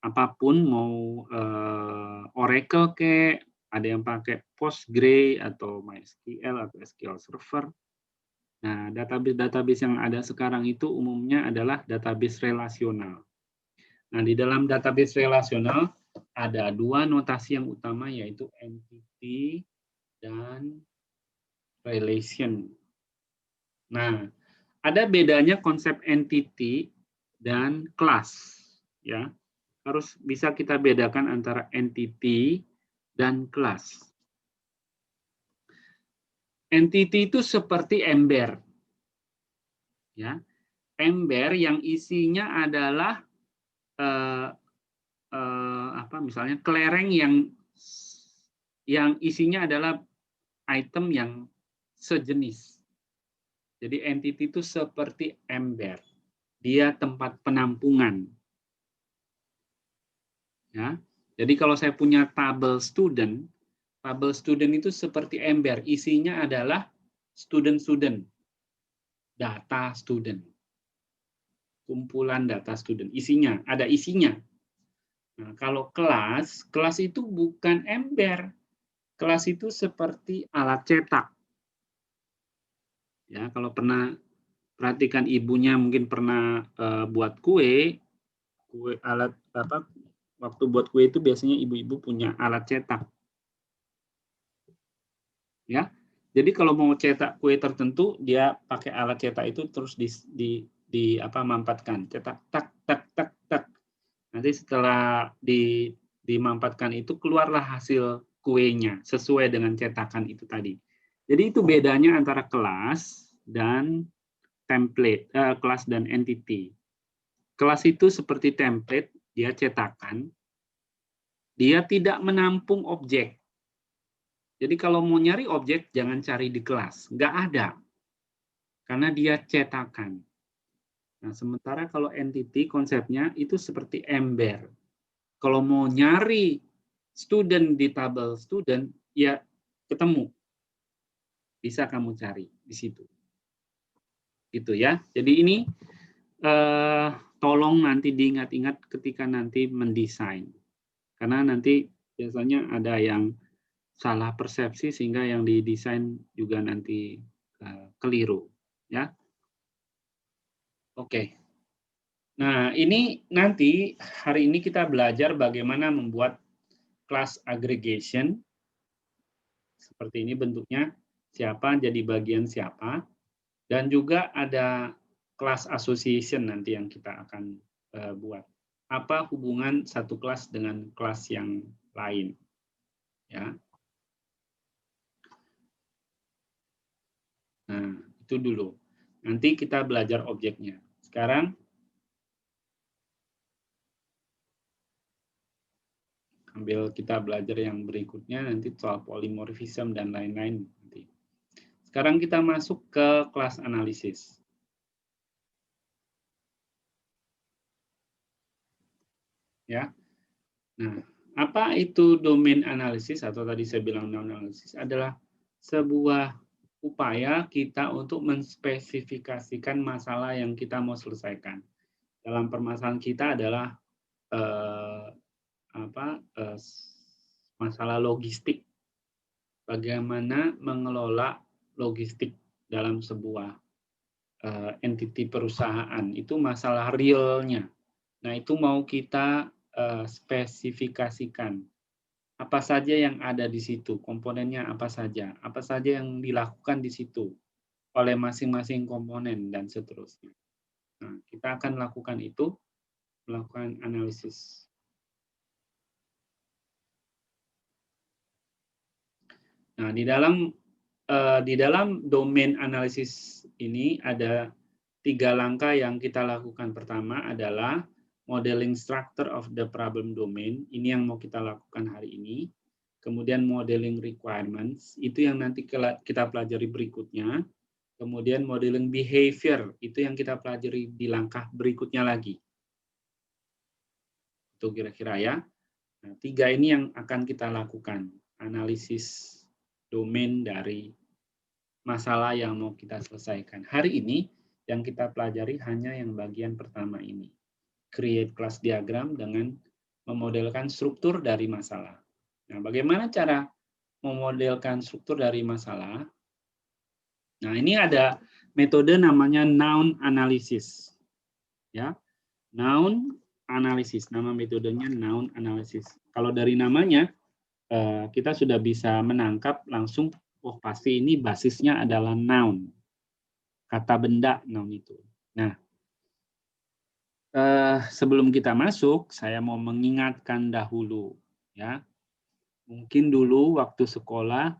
apapun, mau Oracle kayak, ada yang pakai Postgre atau MySQL atau SQL Server. Nah, database-database yang ada sekarang itu umumnya adalah database relasional. Nah, di dalam database relasional ada 2 notasi yang utama, yaitu entity dan relation. Nah, ada bedanya konsep entity dan kelas, ya. harus bisa kita bedakan antara entity dan kelas. Entity itu seperti ember. Ya. Ember yang isinya adalah misalnya kelereng yang isinya adalah item yang sejenis. Jadi entity itu seperti ember. Dia tempat penampungan. Ya. Jadi kalau saya punya tabel student itu seperti ember. Isinya adalah student-student. Data student. Kumpulan data student. Isinya, ada isinya. Nah, kalau kelas itu bukan ember. Kelas itu seperti alat cetak. Ya, kalau pernah perhatikan ibunya mungkin pernah buat kue alat waktu buat kue itu biasanya ibu-ibu punya alat cetak. Ya. Jadi kalau mau cetak kue tertentu dia pakai alat cetak itu terus mampatkan, cetak tak tak tak tak. Nanti setelah dimampatkan itu keluarlah hasil kuenya sesuai dengan cetakan itu tadi. Jadi itu bedanya antara kelas dan template, kelas dan entity. Kelas itu seperti template, dia cetakan, dia tidak menampung objek. Jadi kalau mau nyari objek, jangan cari di kelas. Nggak ada. Karena dia cetakan. Nah, sementara kalau entity, konsepnya itu seperti ember. Kalau mau nyari student di tabel student, ya ketemu. Bisa kamu cari di situ. Gitu ya. Jadi ini tolong nanti diingat-ingat ketika nanti mendesain. Karena nanti biasanya ada yang salah persepsi sehingga yang didesain juga nanti keliru. Ya. Oke. Nah, ini nanti hari ini kita belajar bagaimana membuat class aggregation. Seperti ini bentuknya, siapa jadi bagian siapa. Dan juga ada class association nanti yang kita akan buat. Apa hubungan satu kelas dengan kelas yang lain. Ya. Nah, itu dulu. Nanti kita belajar objeknya. Sekarang ambil kita belajar yang berikutnya nanti soal polymorphism dan lain-lain nanti. Sekarang kita masuk ke kelas analisis. Ya. Nah, apa itu domain analisis atau tadi saya bilang noun analisis adalah sebuah upaya kita untuk menspesifikasikan masalah yang kita mau selesaikan. Dalam permasalahan kita adalah masalah logistik. Bagaimana mengelola logistik dalam sebuah entity perusahaan, itu masalah realnya. Nah, itu mau kita spesifikasikan. Apa saja yang ada di situ, komponennya apa saja yang dilakukan di situ oleh masing-masing komponen, dan seterusnya. Nah, kita akan lakukan itu, melakukan analisis. Nah, di dalam domain analisis ini ada 3 langkah yang kita lakukan. Pertama adalah modeling structure of the problem domain. Ini yang mau kita lakukan hari ini. Kemudian modeling requirements, itu yang nanti kita pelajari berikutnya. Kemudian modeling behavior, itu yang kita pelajari di langkah berikutnya lagi. Itu kira-kira ya. Nah, 3 ini yang akan kita lakukan. Analisis domain dari masalah yang mau kita selesaikan. Hari ini yang kita pelajari hanya yang bagian pertama ini. Create class diagram dengan memodelkan struktur dari masalah. Nah, bagaimana cara memodelkan struktur dari masalah? Nah, ini ada metode namanya noun analysis. Ya. Noun analysis, nama metodenya noun analysis. Kalau dari namanya kita sudah bisa menangkap langsung, oh pasti ini basisnya adalah noun. Kata benda noun itu. Nah, Sebelum kita masuk, saya mau mengingatkan dahulu, ya. Mungkin dulu waktu sekolah,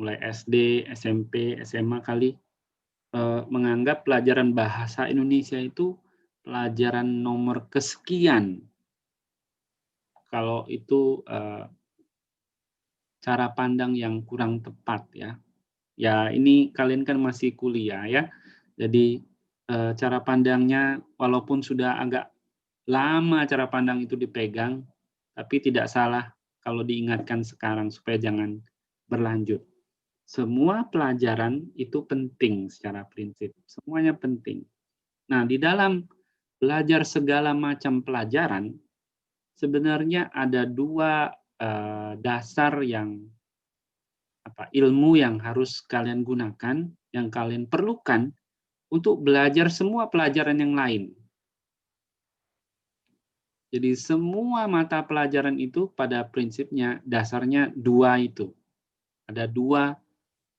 mulai SD, SMP, SMA kali, menganggap pelajaran bahasa Indonesia itu pelajaran nomor kesekian. Kalau itu cara pandang yang kurang tepat, ya. Ya, ini kalian kan masih kuliah, ya. Jadi cara pandangnya walaupun sudah agak lama cara pandang itu dipegang, tapi tidak salah kalau diingatkan sekarang supaya jangan berlanjut. Semua pelajaran itu penting secara prinsip, semuanya penting. Nah, di dalam belajar segala macam pelajaran, sebenarnya ada dua dasar yang ilmu yang harus kalian gunakan, yang kalian perlukan untuk belajar semua pelajaran yang lain. Jadi semua mata pelajaran itu pada prinsipnya dasarnya dua itu. Ada dua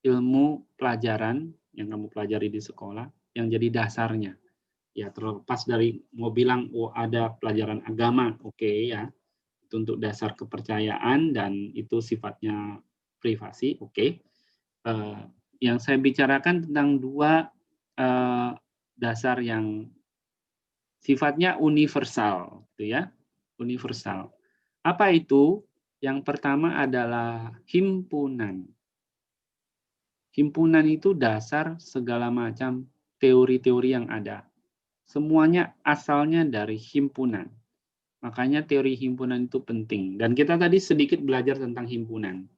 ilmu pelajaran yang kamu pelajari di sekolah yang jadi dasarnya. Ya, terlepas dari mau bilang oh ada pelajaran agama, oke, ya. Itu untuk dasar kepercayaan dan itu sifatnya privasi, oke. Yang saya bicarakan tentang dua dasar yang sifatnya universal, gitu ya, universal. Apa itu? Yang pertama adalah himpunan. Himpunan itu dasar segala macam teori-teori yang ada. Semuanya asalnya dari himpunan. Makanya teori himpunan itu penting. Dan kita tadi sedikit belajar tentang himpunan.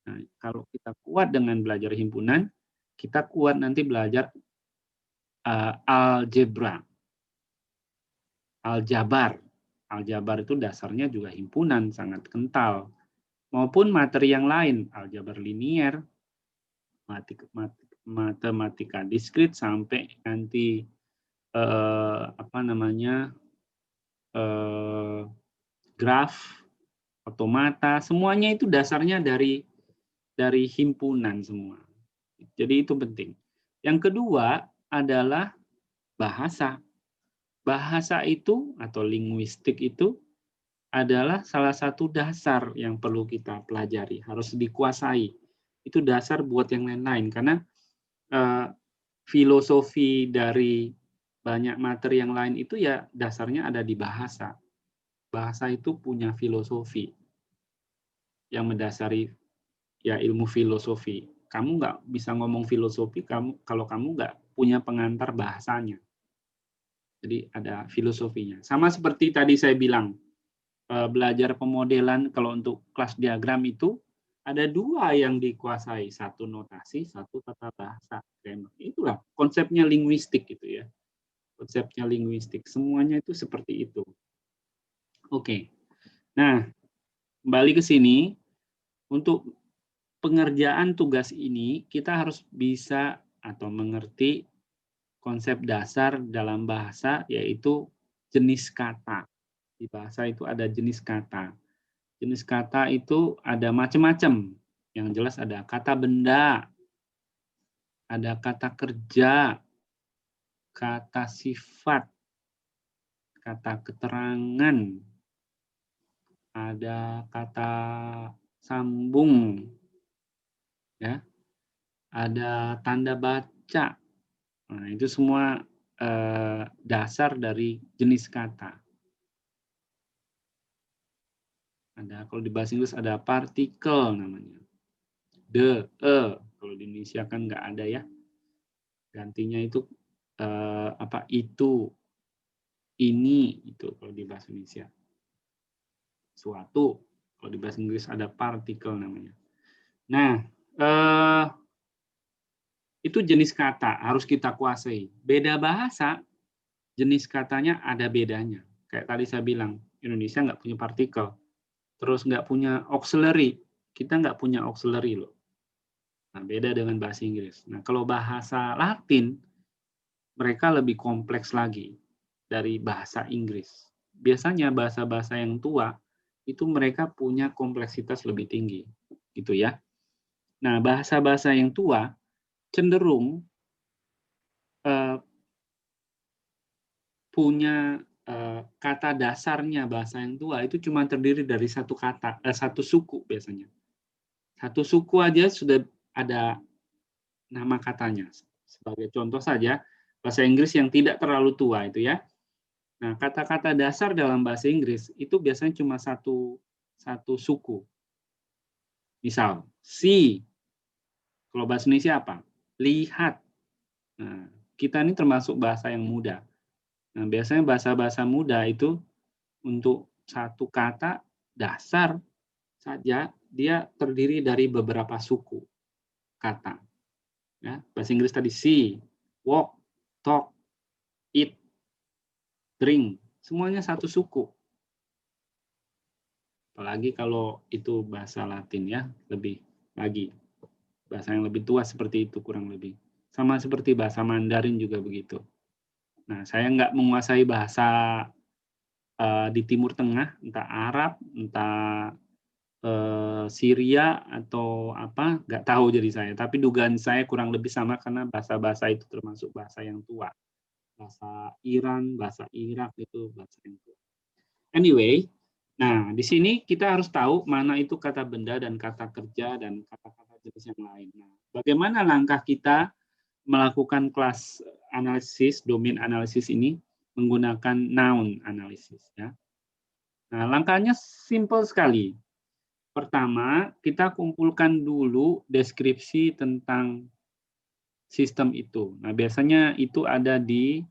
Nah, kalau kita kuat dengan belajar himpunan, kita kuat nanti belajar algebra. Aljabar. Aljabar itu dasarnya juga himpunan, sangat kental. Maupun materi yang lain, aljabar linier, matematika diskrit, sampai nanti graf, otomata, semuanya itu dasarnya dari himpunan semua. Jadi itu penting. Yang kedua adalah bahasa. Bahasa itu atau linguistik itu adalah salah satu dasar yang perlu kita pelajari, harus dikuasai. Itu dasar buat yang lain-lain, karena filosofi dari banyak materi yang lain itu ya dasarnya ada di bahasa. Bahasa itu punya filosofi yang mendasari ya ilmu filosofi. Kamu nggak bisa ngomong filosofi kalau kamu nggak punya pengantar bahasanya. Jadi ada filosofinya. Sama seperti tadi saya bilang, belajar pemodelan kalau untuk kelas diagram itu ada dua yang dikuasai, satu notasi, satu tata bahasa. Itulah konsepnya linguistik gitu ya. Konsepnya linguistik, semuanya itu seperti itu. Oke. Nah, kembali ke sini, untuk pengerjaan tugas ini kita harus bisa atau mengerti konsep dasar dalam bahasa, yaitu jenis kata. Di bahasa itu ada jenis kata. Jenis kata itu ada macam-macam. Yang jelas ada kata benda, ada kata kerja, kata sifat, kata keterangan, ada kata sambung, ya, ada tanda baca. Nah, itu semua dasar dari jenis kata. Ada, kalau di bahasa Inggris ada partikel namanya. The, kalau di Indonesia kan nggak ada ya. Gantinya itu itu, ini, itu kalau di bahasa Indonesia. Suatu, kalau di bahasa Inggris ada partikel namanya. Nah, itu jenis kata harus kita kuasai. Beda bahasa, jenis katanya ada bedanya. Kayak tadi saya bilang, Indonesia nggak punya partikel. Terus nggak punya auxiliary. Kita nggak punya auxiliary loh. Nah, beda dengan bahasa Inggris. Nah, kalau bahasa Latin, mereka lebih kompleks lagi dari bahasa Inggris. Biasanya bahasa-bahasa yang tua, itu mereka punya kompleksitas lebih tinggi. Gitu ya. Nah, bahasa-bahasa yang tua cenderung punya kata dasarnya bahasa yang tua itu cuma terdiri dari satu suku biasanya. Satu suku aja sudah ada nama katanya. Sebagai contoh saja, bahasa Inggris yang tidak terlalu tua itu ya. Nah, kata-kata dasar dalam bahasa Inggris itu biasanya cuma satu suku. Misal, see. Kalau bahasa Indonesia apa? Lihat. Nah, kita ini termasuk bahasa yang muda. Nah, biasanya bahasa-bahasa muda itu untuk satu kata dasar saja dia terdiri dari beberapa suku kata. Ya, bahasa Inggris tadi see, walk, talk, eat, drink, semuanya satu suku. Apalagi kalau itu bahasa Latin ya, lebih lagi. Bahasa yang lebih tua seperti itu kurang lebih. Sama seperti bahasa Mandarin juga begitu. Nah, saya nggak menguasai bahasa di Timur Tengah, entah Arab, entah Syria atau apa, nggak tahu jadi saya. Tapi dugaan saya kurang lebih sama karena bahasa-bahasa itu termasuk bahasa yang tua. Bahasa Iran, bahasa Irak itu bahasa yang tua. Anyway, nah di sini kita harus tahu mana itu kata benda dan kata kerja dan kata-kata jenis yang lain. Nah, bagaimana langkah kita melakukan kelas analisis, domain analisis ini menggunakan noun analisis ya. Nah, langkahnya simple sekali. Pertama, kita kumpulkan dulu deskripsi tentang sistem itu. Nah, biasanya itu ada di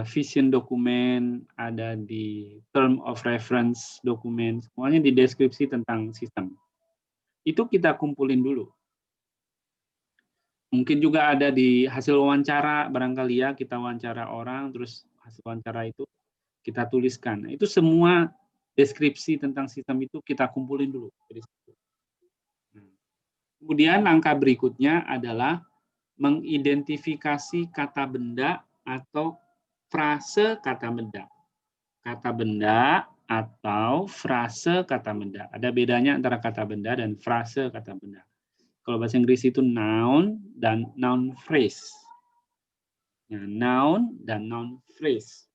vision dokumen, ada di term of reference dokumen, semuanya di deskripsi tentang sistem. Itu kita kumpulin dulu. Mungkin juga ada di hasil wawancara, barangkali ya, kita wawancara orang, terus hasil wawancara itu kita tuliskan. Nah, itu semua deskripsi tentang sistem itu kita kumpulin dulu. Kemudian langkah berikutnya adalah mengidentifikasi kata benda atau frase kata benda. Kata benda atau frase kata benda. Ada bedanya antara kata benda dan frase kata benda. Kalau bahasa Inggris itu noun dan noun phrase. Ya, noun dan noun phrase.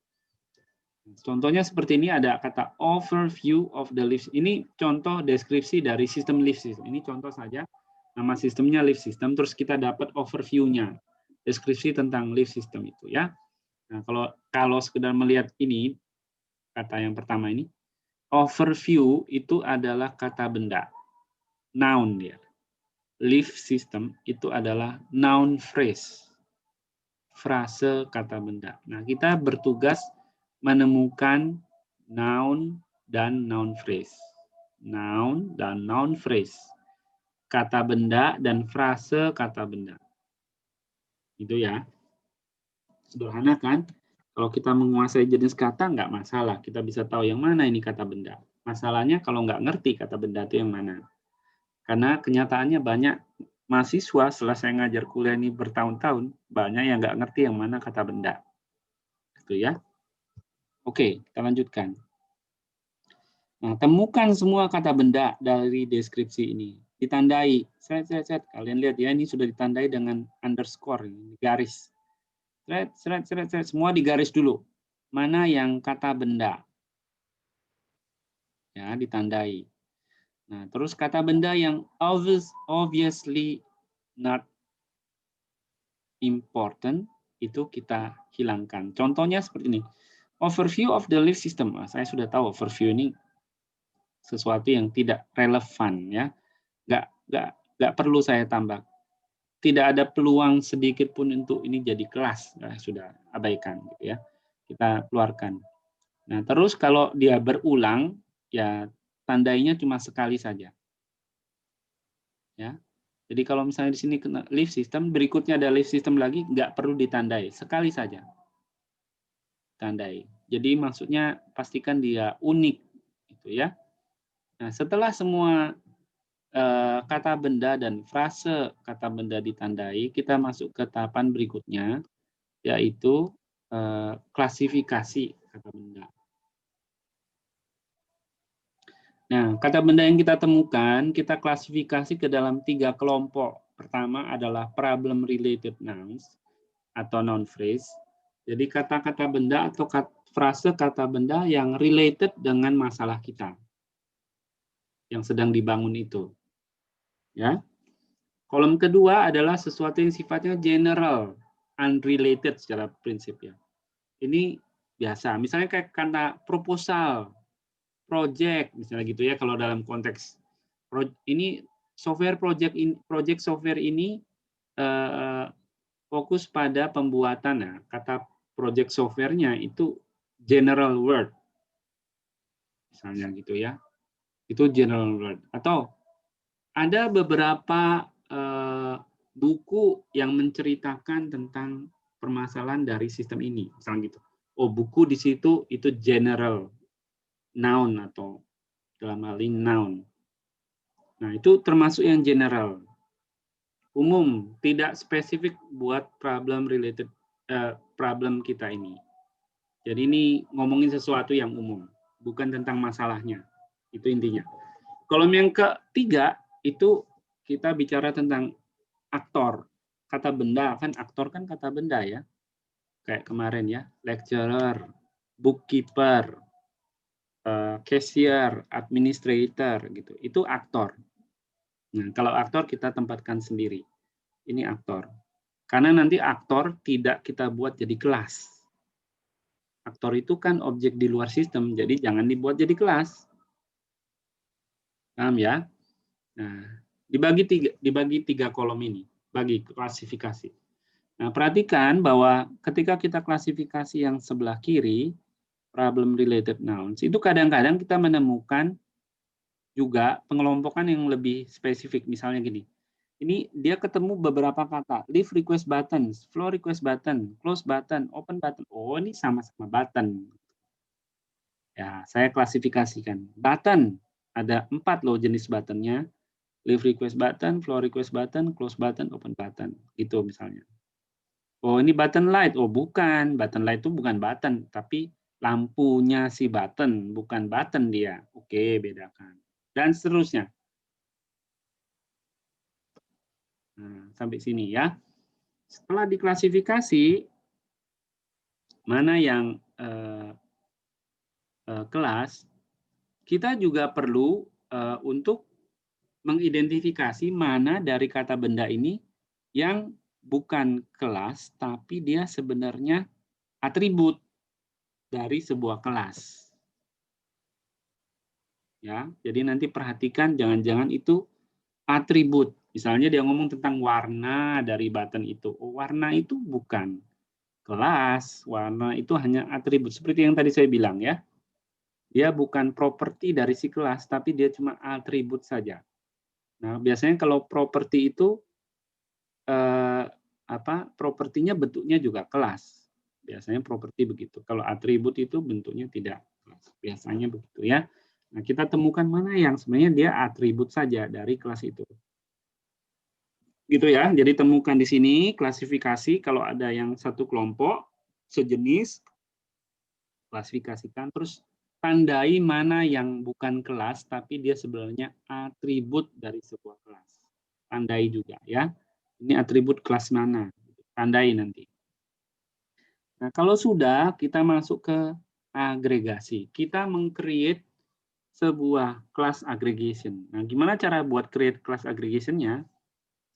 Contohnya seperti ini, ada kata overview of the lift. Ini contoh deskripsi dari sistem lift system. Ini contoh saja, nama sistemnya lift system, terus kita dapat overview-nya, deskripsi tentang lift system itu ya. Nah, kalau sekedar melihat ini, kata yang pertama ini, overview itu adalah kata benda, noun dia. Lift system itu adalah noun phrase, frase kata benda. Nah, kita bertugas menemukan noun dan noun phrase. Noun dan noun phrase. Kata benda dan frase kata benda. Itu ya. Sederhana kan? Kalau kita menguasai jenis kata, nggak masalah. Kita bisa tahu yang mana ini kata benda. Masalahnya kalau nggak ngerti kata benda itu yang mana. Karena kenyataannya banyak mahasiswa setelah saya ngajar kuliah ini bertahun-tahun, banyak yang nggak ngerti yang mana kata benda. Gitu ya. Oke, kita lanjutkan. Nah, temukan semua kata benda dari deskripsi ini. Ditandai. Kalian lihat ya, ini sudah ditandai dengan underscore, garis. Semua digaris dulu. Mana yang kata benda? Ya, ditandai. Nah, terus kata benda yang obviously not important, itu kita hilangkan. Contohnya seperti ini. Overview of the lift system. Saya sudah tahu overview ini sesuatu yang tidak relevan ya, nggak perlu saya tambah. Tidak ada peluang sedikit pun untuk ini jadi kelas, sudah abaikan gitu ya, kita keluarkan. Nah, terus kalau dia berulang ya tandainya cuma sekali saja ya. Jadi kalau misalnya di sini kena lift system, berikutnya ada lift system lagi, nggak perlu ditandai, sekali saja tandai. Jadi maksudnya pastikan dia unik gitu ya. Nah, setelah semua kata benda dan frase kata benda ditandai, kita masuk ke tahapan berikutnya, yaitu klasifikasi kata benda. Nah, kata benda yang kita temukan, kita klasifikasi ke dalam 3 kelompok. Pertama adalah problem related nouns atau noun phrase. Jadi kata-kata benda atau frase kata benda yang related dengan masalah kita yang sedang dibangun itu. Ya. Kolom kedua adalah sesuatu yang sifatnya general, unrelated secara prinsip ya. Ini biasa, misalnya kayak kata proposal, project, misalnya gitu ya kalau dalam konteks ini software project software ini fokus pada pembuatan ya. Kata project software-nya itu general word. Misalnya gitu ya. Itu general word. Atau ada beberapa buku yang menceritakan tentang permasalahan dari sistem ini, misalnya gitu. Oh, buku di situ itu general noun atau dalam hal ini noun. Nah, itu termasuk yang general. Umum, tidak spesifik buat problem kita ini. Jadi ini ngomongin sesuatu yang umum, bukan tentang masalahnya. Itu intinya. Kolom yang ketiga itu kita bicara tentang aktor. Kata benda, kan aktor kan kata benda ya. Kayak kemarin ya, lecturer, bookkeeper, cashier, administrator gitu. Itu aktor. Nah, kalau aktor kita tempatkan sendiri. Ini aktor. Karena nanti aktor tidak kita buat jadi kelas. Aktor itu kan objek di luar sistem, jadi jangan dibuat jadi kelas. Paham ya? Nah, dibagi tiga kolom ini, bagi klasifikasi. Nah, perhatikan bahwa ketika kita klasifikasi yang sebelah kiri, problem related nouns, itu kadang-kadang kita menemukan juga pengelompokan yang lebih spesifik. Misalnya gini, ini dia ketemu beberapa kata, leave request buttons, flow request button, close button, open button. Oh, ini sama-sama button. Ya, saya klasifikasikan. Button, ada 4 loh jenis buttonnya. Leave request button, flow request button, close button, open button. Gitu misalnya. Oh, ini button light. Oh, bukan. Button light itu bukan button, tapi lampunya si button, bukan button dia. Oke, bedakan. Dan seterusnya. Nah, sampai sini ya. Setelah diklasifikasi, mana yang kelas, kita juga perlu untuk mengidentifikasi mana dari kata benda ini yang bukan kelas, tapi dia sebenarnya atribut dari sebuah kelas. Ya, jadi nanti perhatikan jangan-jangan itu atribut. Misalnya dia ngomong tentang warna dari button itu. Oh, warna itu bukan kelas, warna itu hanya atribut. Seperti yang tadi saya bilang ya. Dia bukan properti dari si kelas, tapi dia cuma atribut saja. Nah, biasanya kalau properti itu propertinya bentuknya juga kelas. Biasanya properti begitu. Kalau atribut itu bentuknya tidak kelas. Biasanya begitu ya. Nah, kita temukan mana yang sebenarnya dia atribut saja dari kelas itu. Gitu ya. Jadi temukan di sini klasifikasi kalau ada yang satu kelompok sejenis, klasifikasikan terus tandai mana yang bukan kelas tapi dia sebenarnya atribut dari sebuah kelas. Tandai juga ya. Ini atribut kelas mana? Tandai nanti. Nah, kalau sudah kita masuk ke agregasi. Kita meng-create sebuah class aggregation. Nah, gimana cara buat create class aggregation-nya?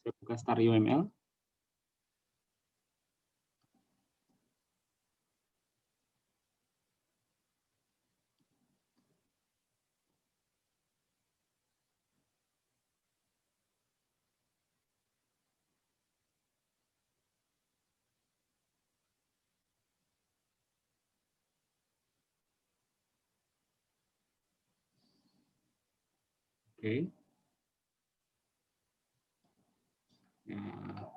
Saya buka Star UML. Oke. Nah,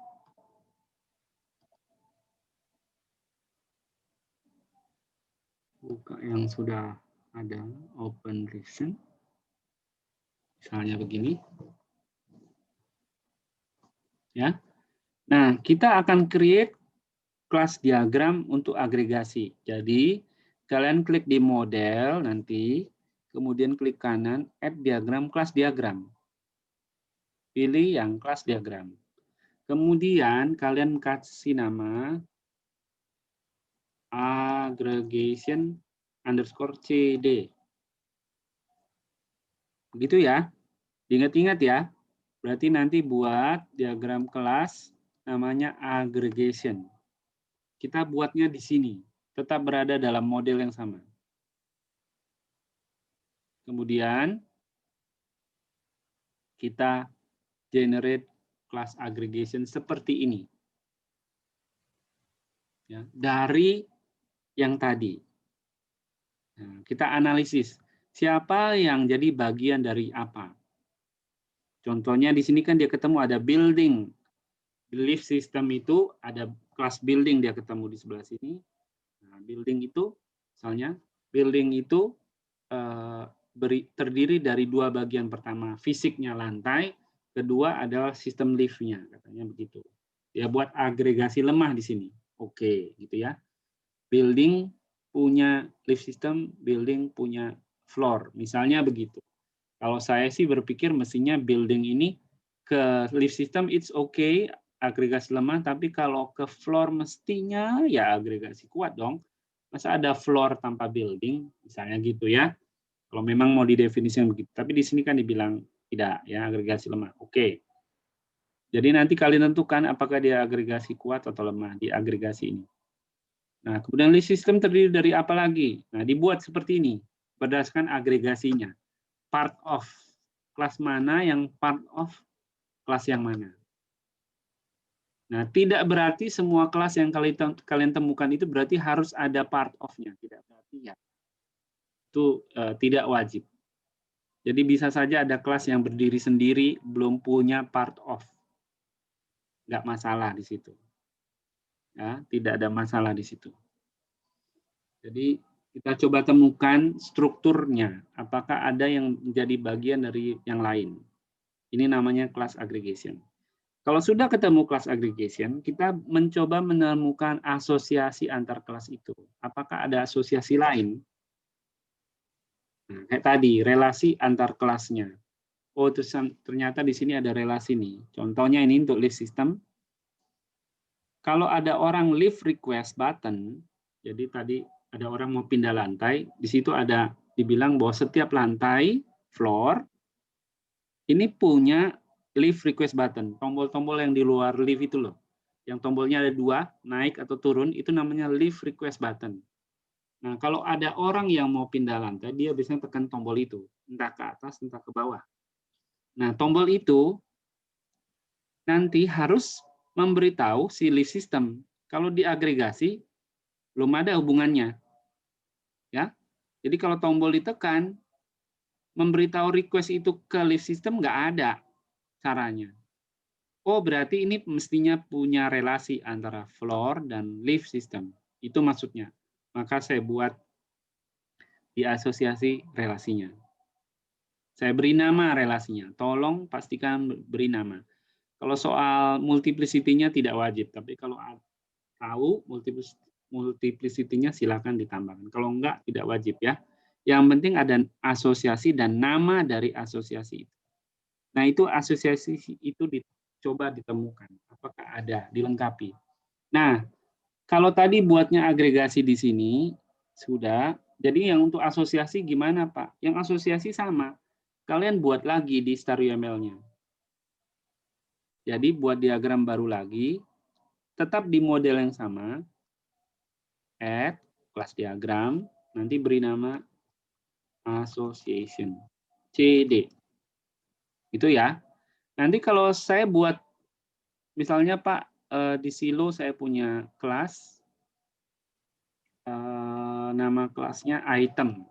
buka yang sudah ada open recent. Misalnya begini. Ya. Nah, kita akan create kelas diagram untuk agregasi. Jadi, kalian klik di model nanti, kemudian klik kanan, add diagram, kelas diagram. Pilih yang kelas diagram. Kemudian kalian kasih nama aggregation underscore CD. Begitu ya. Diingat-ingat ya. Berarti nanti buat diagram kelas namanya aggregation. Kita buatnya di sini. Tetap berada dalam model yang sama. Kemudian kita generate class aggregation seperti ini. Ya, dari yang tadi. Nah, kita analisis. Siapa yang jadi bagian dari apa? Contohnya di sini kan dia ketemu ada building. Belief system itu ada kelas building dia ketemu di sebelah sini. Nah, building itu misalnya building itu terdiri dari dua bagian. Pertama fisiknya lantai, kedua adalah sistem liftnya, katanya begitu. Dia buat agregasi lemah di sini. Oke, gitu ya. Building punya lift system, building punya floor. Misalnya begitu. Kalau saya sih berpikir mestinya building ini ke lift system it's okay, agregasi lemah, tapi kalau ke floor mestinya ya agregasi kuat dong. Masa ada floor tanpa building, misalnya gitu ya. Kalau memang mau didefinisikan begitu. Tapi di sini kan dibilang tidak, ya agregasi lemah. Oke. Jadi nanti kalian tentukan apakah dia agregasi kuat atau lemah di agregasi ini. Nah, kemudian list system terdiri dari apa lagi? Nah, dibuat seperti ini berdasarkan agregasinya. Part of kelas mana yang part of kelas yang mana. Nah, tidak berarti semua kelas yang kalian temukan itu berarti harus ada part of-nya. Tidak berarti ya. Itu tidak wajib. Jadi bisa saja ada kelas yang berdiri sendiri, belum punya part of. Nggak masalah di situ. Ya, tidak ada masalah di situ. Jadi kita coba temukan strukturnya. Apakah ada yang menjadi bagian dari yang lain. Ini namanya class aggregation. Kalau sudah ketemu class aggregation, kita mencoba menemukan asosiasi antar kelas itu. Apakah ada asosiasi lain? Nah, kayak tadi, relasi antar kelasnya. Oh, ternyata di sini ada relasi nih. Contohnya ini untuk lift system. Kalau ada orang lift request button, jadi tadi ada orang mau pindah lantai, di situ ada dibilang bahwa setiap lantai, floor, ini punya lift request button. Tombol-tombol yang di luar lift itu loh. Yang tombolnya ada dua, naik atau turun, itu namanya lift request button. Nah, kalau ada orang yang mau pindah lantai, dia biasanya tekan tombol itu. Entah ke atas, entah ke bawah. Nah, tombol itu nanti harus memberitahu si lift system. Kalau diagregasi, belum ada hubungannya. Ya, jadi kalau tombol ditekan, memberitahu request itu ke lift system nggak ada caranya. Oh, berarti ini mestinya punya relasi antara floor dan lift system. Itu maksudnya. Maka saya buat di asosiasi relasinya. Saya beri nama relasinya. Tolong pastikan beri nama. Kalau soal multiplicity-nya tidak wajib, tapi kalau tahu multiplicity-nya silakan ditambahkan. Kalau enggak, tidak wajib ya. Yang penting ada asosiasi dan nama dari asosiasi itu. Nah, itu asosiasi itu dicoba ditemukan. Apakah ada, dilengkapi. Nah, kalau tadi buatnya agregasi di sini, sudah. Jadi yang untuk asosiasi gimana, Pak? Yang asosiasi sama. Kalian buat lagi di StarUML-nya. Jadi buat diagram baru lagi, tetap di model yang sama, add, kelas diagram, nanti beri nama association, CD. Itu ya. Nanti kalau saya buat, misalnya Pak, di silo saya punya kelas, nama kelasnya item.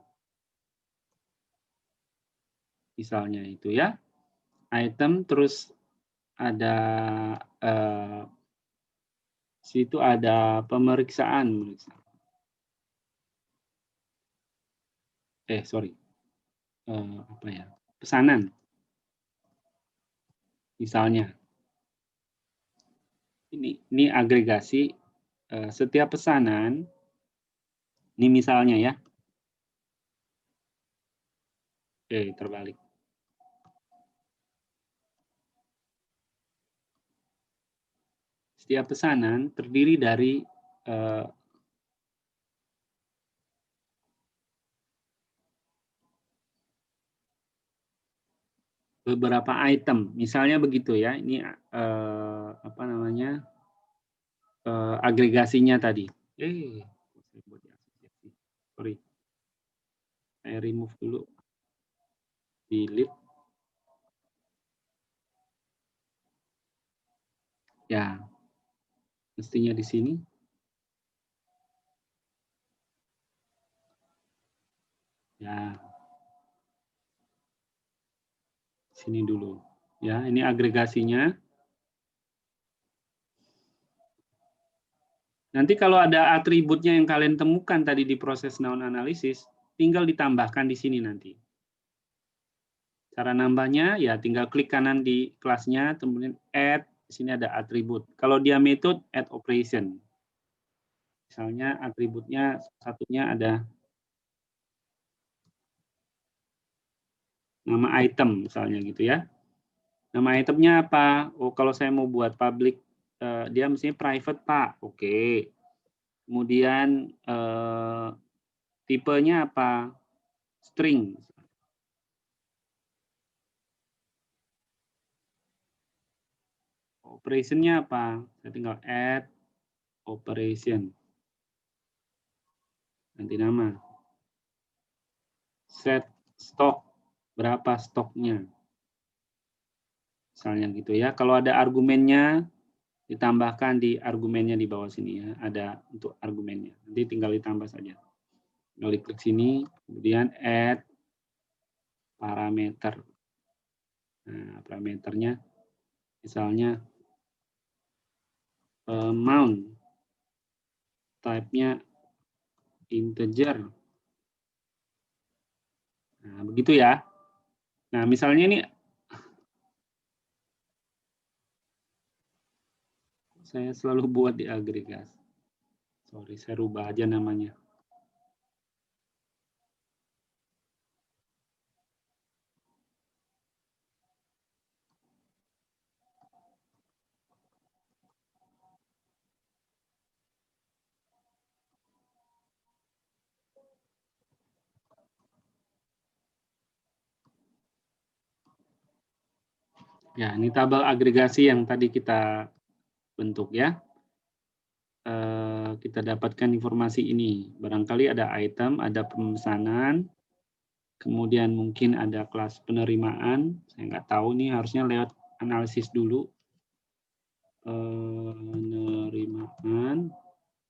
Misalnya itu ya. Item, terus ada situ ada pemeriksaan. Sorry. Apa ya? Pesanan. Misalnya. Ini agregasi setiap pesanan. Ini misalnya ya. Terbalik. Setiap pesanan terdiri dari beberapa item. Misalnya begitu ya. Ini apa namanya? Agregasinya tadi. Sorry. Saya remove dulu. Delete. Ya. Mestinya di sini. Ya. Sini dulu. Ya, ini agregasinya. Nanti kalau ada atributnya yang kalian temukan tadi di proses noun analysis, tinggal ditambahkan di sini nanti. Cara nambahnya ya tinggal klik kanan di kelasnya, kemudian add, di sini ada atribut. Kalau dia method, add operation. Misalnya atributnya satunya ada nama item misalnya gitu ya. Nama itemnya apa? Oh, kalau saya mau buat public, dia mestinya private, Pak. Oke. Kemudian tipenya apa? String. Operation-nya apa? Saya tinggal add operation. Ganti nama. Set stock. Berapa stoknya? Misalnya gitu ya. Kalau ada argumennya, ditambahkan di argumennya di bawah sini ya. Ada untuk argumennya. Nanti tinggal ditambah saja. Tinggal diklik sini, kemudian add parameter. Nah, parameternya misalnya amount. Type-nya integer. Nah, begitu ya. Nah, misalnya ini saya selalu buat di agregasi. Sorry, saya rubah aja namanya. Ya, ini tabel agregasi yang tadi kita bentuk ya. Kita dapatkan informasi ini. Barangkali ada item, ada pemesanan, kemudian mungkin ada kelas penerimaan. Saya nggak tahu nih, harusnya lewat analisis dulu. Penerimaan.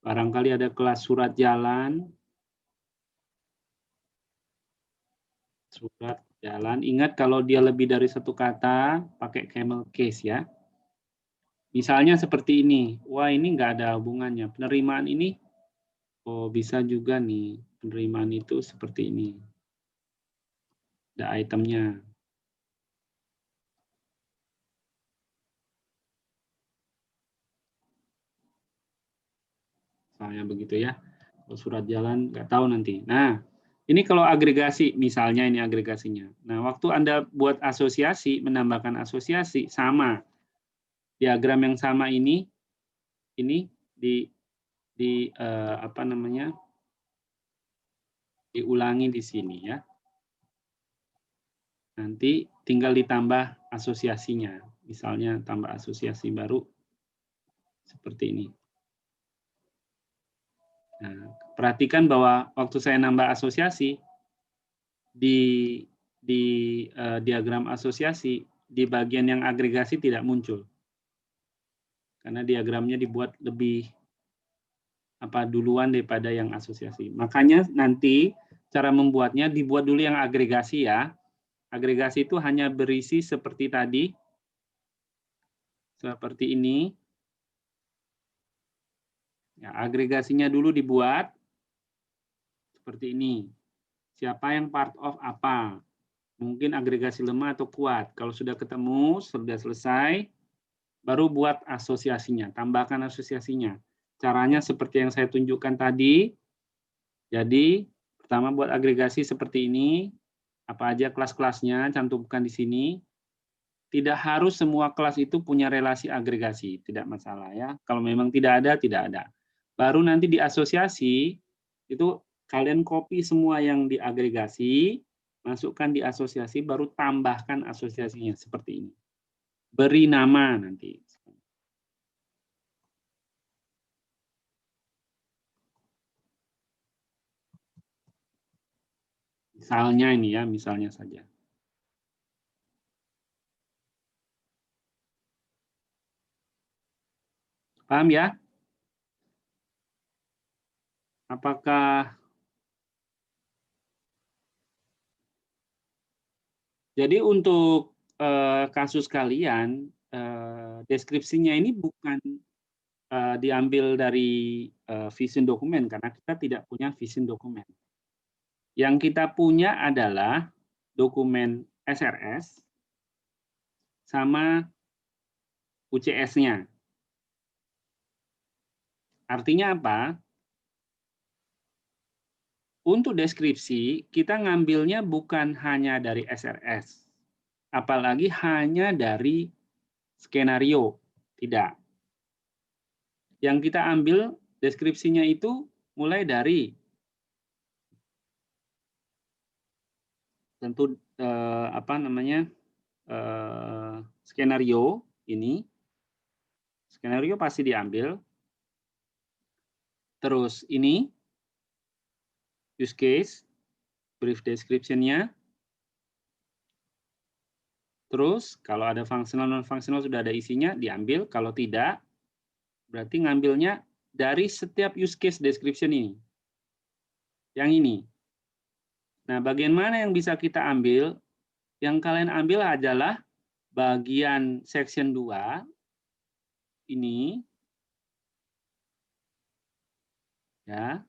Barangkali ada kelas surat jalan. Surat jalan. Ingat kalau dia lebih dari satu kata, pakai camel case ya. Misalnya seperti ini. Wah, ini nggak ada hubungannya. Penerimaan ini, oh bisa juga nih. Penerimaan itu seperti ini. Ada itemnya. Misalnya begitu ya. Kalau surat jalan, nggak tahu nanti. Nah, ini kalau agregasi, misalnya ini agregasinya. Nah, waktu Anda buat asosiasi, menambahkan asosiasi, sama. Diagram yang sama ini apa namanya, diulangi di sini ya. Nanti tinggal ditambah asosiasinya. Misalnya tambah asosiasi baru seperti ini. Nah, perhatikan bahwa waktu saya nambah asosiasi, di diagram asosiasi, di bagian yang agregasi tidak muncul. Karena diagramnya dibuat lebih duluan daripada yang asosiasi. Makanya nanti cara membuatnya dibuat dulu yang agregasi ya. Agregasi itu hanya berisi seperti tadi. Seperti ini. Ya, agregasinya dulu dibuat seperti ini. Siapa yang part of apa? Mungkin agregasi lemah atau kuat. Kalau sudah ketemu, sudah selesai, baru buat asosiasinya, tambahkan asosiasinya. Caranya seperti yang saya tunjukkan tadi. Jadi, pertama buat agregasi seperti ini. Apa aja kelas-kelasnya, cantumkan di sini. Tidak harus semua kelas itu punya relasi agregasi, tidak masalah ya. Kalau memang tidak ada, tidak ada. Baru nanti di asosiasi, itu kalian copy semua yang diagregasi, Masukkan di asosiasi, baru tambahkan asosiasinya seperti ini. Beri nama nanti. Misalnya ini ya, misalnya saja. Paham ya? Apakah jadi untuk kasus kalian deskripsinya ini bukan diambil dari vision dokumen karena kita tidak punya vision dokumen. Yang kita punya adalah dokumen SRS sama UCS-nya. Artinya apa? Untuk deskripsi, kita ngambilnya bukan hanya dari SRS, apalagi hanya dari skenario. Tidak. Yang kita ambil deskripsinya itu mulai dari tentu skenario ini. Skenario pasti diambil. Terus ini use case, brief description-nya. Terus kalau ada functional non-functional sudah ada isinya, diambil. Kalau tidak, berarti ngambilnya dari setiap use case description ini. Yang ini. Nah, bagian mana yang bisa kita ambil? Yang kalian ambil adalah bagian section 2, ini. Ya.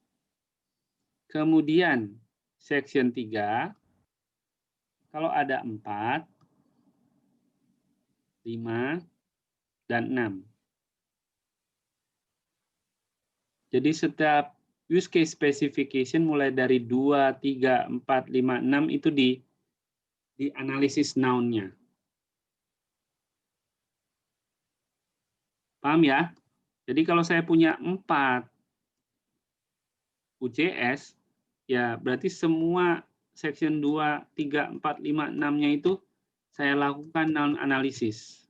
Kemudian section 3, kalau ada 4, 5, dan 6. Jadi setiap use case specification mulai dari 2, 3, 4, 5, 6 itu di analisis noun-nya. Paham ya? Jadi kalau saya punya 4 UCS, ya berarti semua section 2, 3, 4, 5, 6-nya itu saya lakukan noun analisis.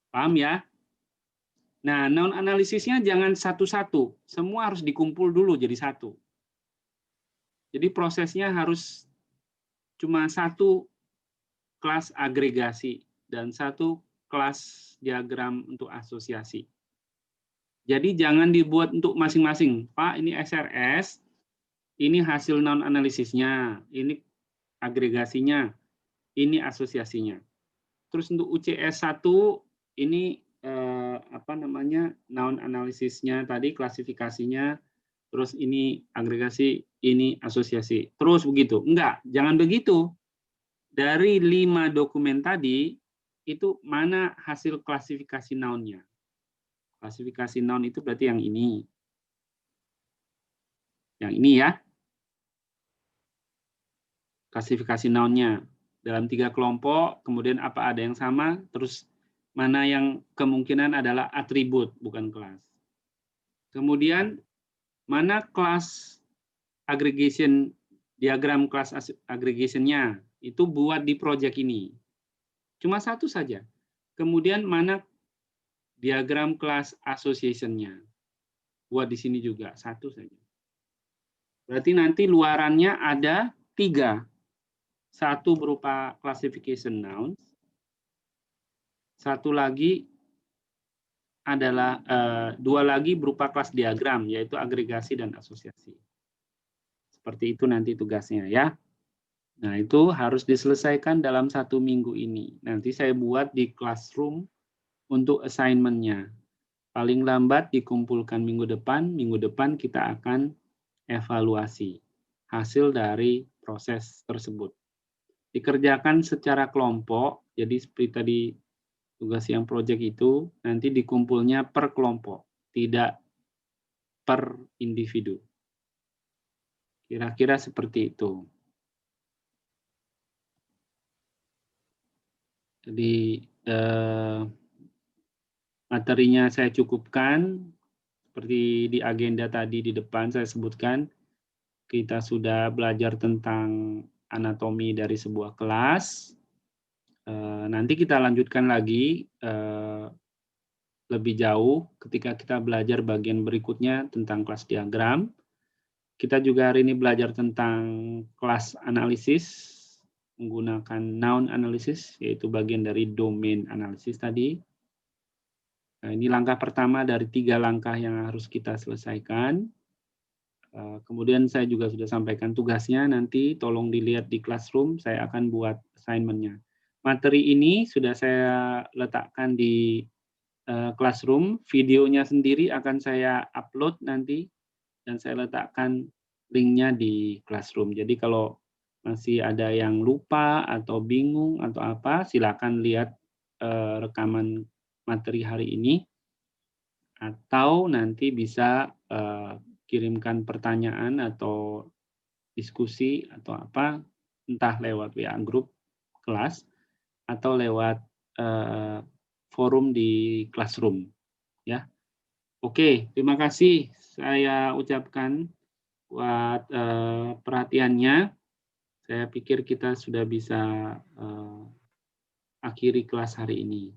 Paham ya? Nah, noun analisisnya jangan satu-satu. Semua harus dikumpul dulu jadi satu. Jadi prosesnya harus cuma satu kelas agregasi dan satu kelas diagram untuk asosiasi. Jadi jangan dibuat untuk masing-masing. Pak, ini SRS, ini hasil noun analisisnya, ini agregasinya, ini asosiasinya. Terus untuk UCS 1, ini noun analisisnya tadi, klasifikasinya, terus ini agregasi, ini asosiasi. Terus begitu. Enggak, jangan begitu. Dari 5 dokumen tadi, itu mana hasil klasifikasi noun-nya. Klasifikasi noun itu berarti yang ini. Yang ini ya. Klasifikasi noun-nya. Dalam 3 kelompok, kemudian apa ada yang sama, terus mana yang kemungkinan adalah atribut, bukan kelas. Kemudian, mana kelas aggregation, diagram kelas aggregation-nya, itu buat di project ini. Cuma satu saja. Kemudian, mana diagram kelas association-nya. Buat di sini juga, satu saja. Berarti nanti luarannya ada 3. Satu berupa classification nouns. Satu lagi adalah 2 lagi berupa kelas diagram, yaitu agregasi dan asosiasi. Seperti itu nanti tugasnya ya. Nah, itu harus diselesaikan dalam 1 minggu ini. Nanti saya buat di classroom untuk assignment-nya. Paling lambat dikumpulkan minggu depan kita akan evaluasi hasil dari proses tersebut. Dikerjakan secara kelompok, jadi seperti tadi tugas yang proyek itu, nanti dikumpulnya per kelompok, tidak per individu. Kira-kira seperti itu. Jadi materinya saya cukupkan, seperti di agenda tadi di depan saya sebutkan, kita sudah belajar tentang anatomi dari sebuah kelas. Nanti kita lanjutkan lagi lebih jauh ketika kita belajar bagian berikutnya tentang kelas diagram. Kita juga hari ini belajar tentang kelas analisis menggunakan noun analysis, yaitu bagian dari domain analisis tadi. Nah, ini langkah pertama dari 3 langkah yang harus kita selesaikan. Kemudian saya juga sudah sampaikan tugasnya, nanti tolong dilihat di Classroom, saya akan buat assignment-nya. Materi ini sudah saya letakkan di Classroom, videonya sendiri akan saya upload nanti, dan saya letakkan link-nya di Classroom. Jadi kalau masih ada yang lupa atau bingung atau apa, silakan lihat rekaman materi hari ini, atau nanti bisa kirimkan pertanyaan atau diskusi atau apa, entah lewat WA Group kelas atau lewat forum di Classroom, ya. Oke, terima kasih saya ucapkan buat perhatiannya. Saya pikir kita sudah bisa akhiri kelas hari ini.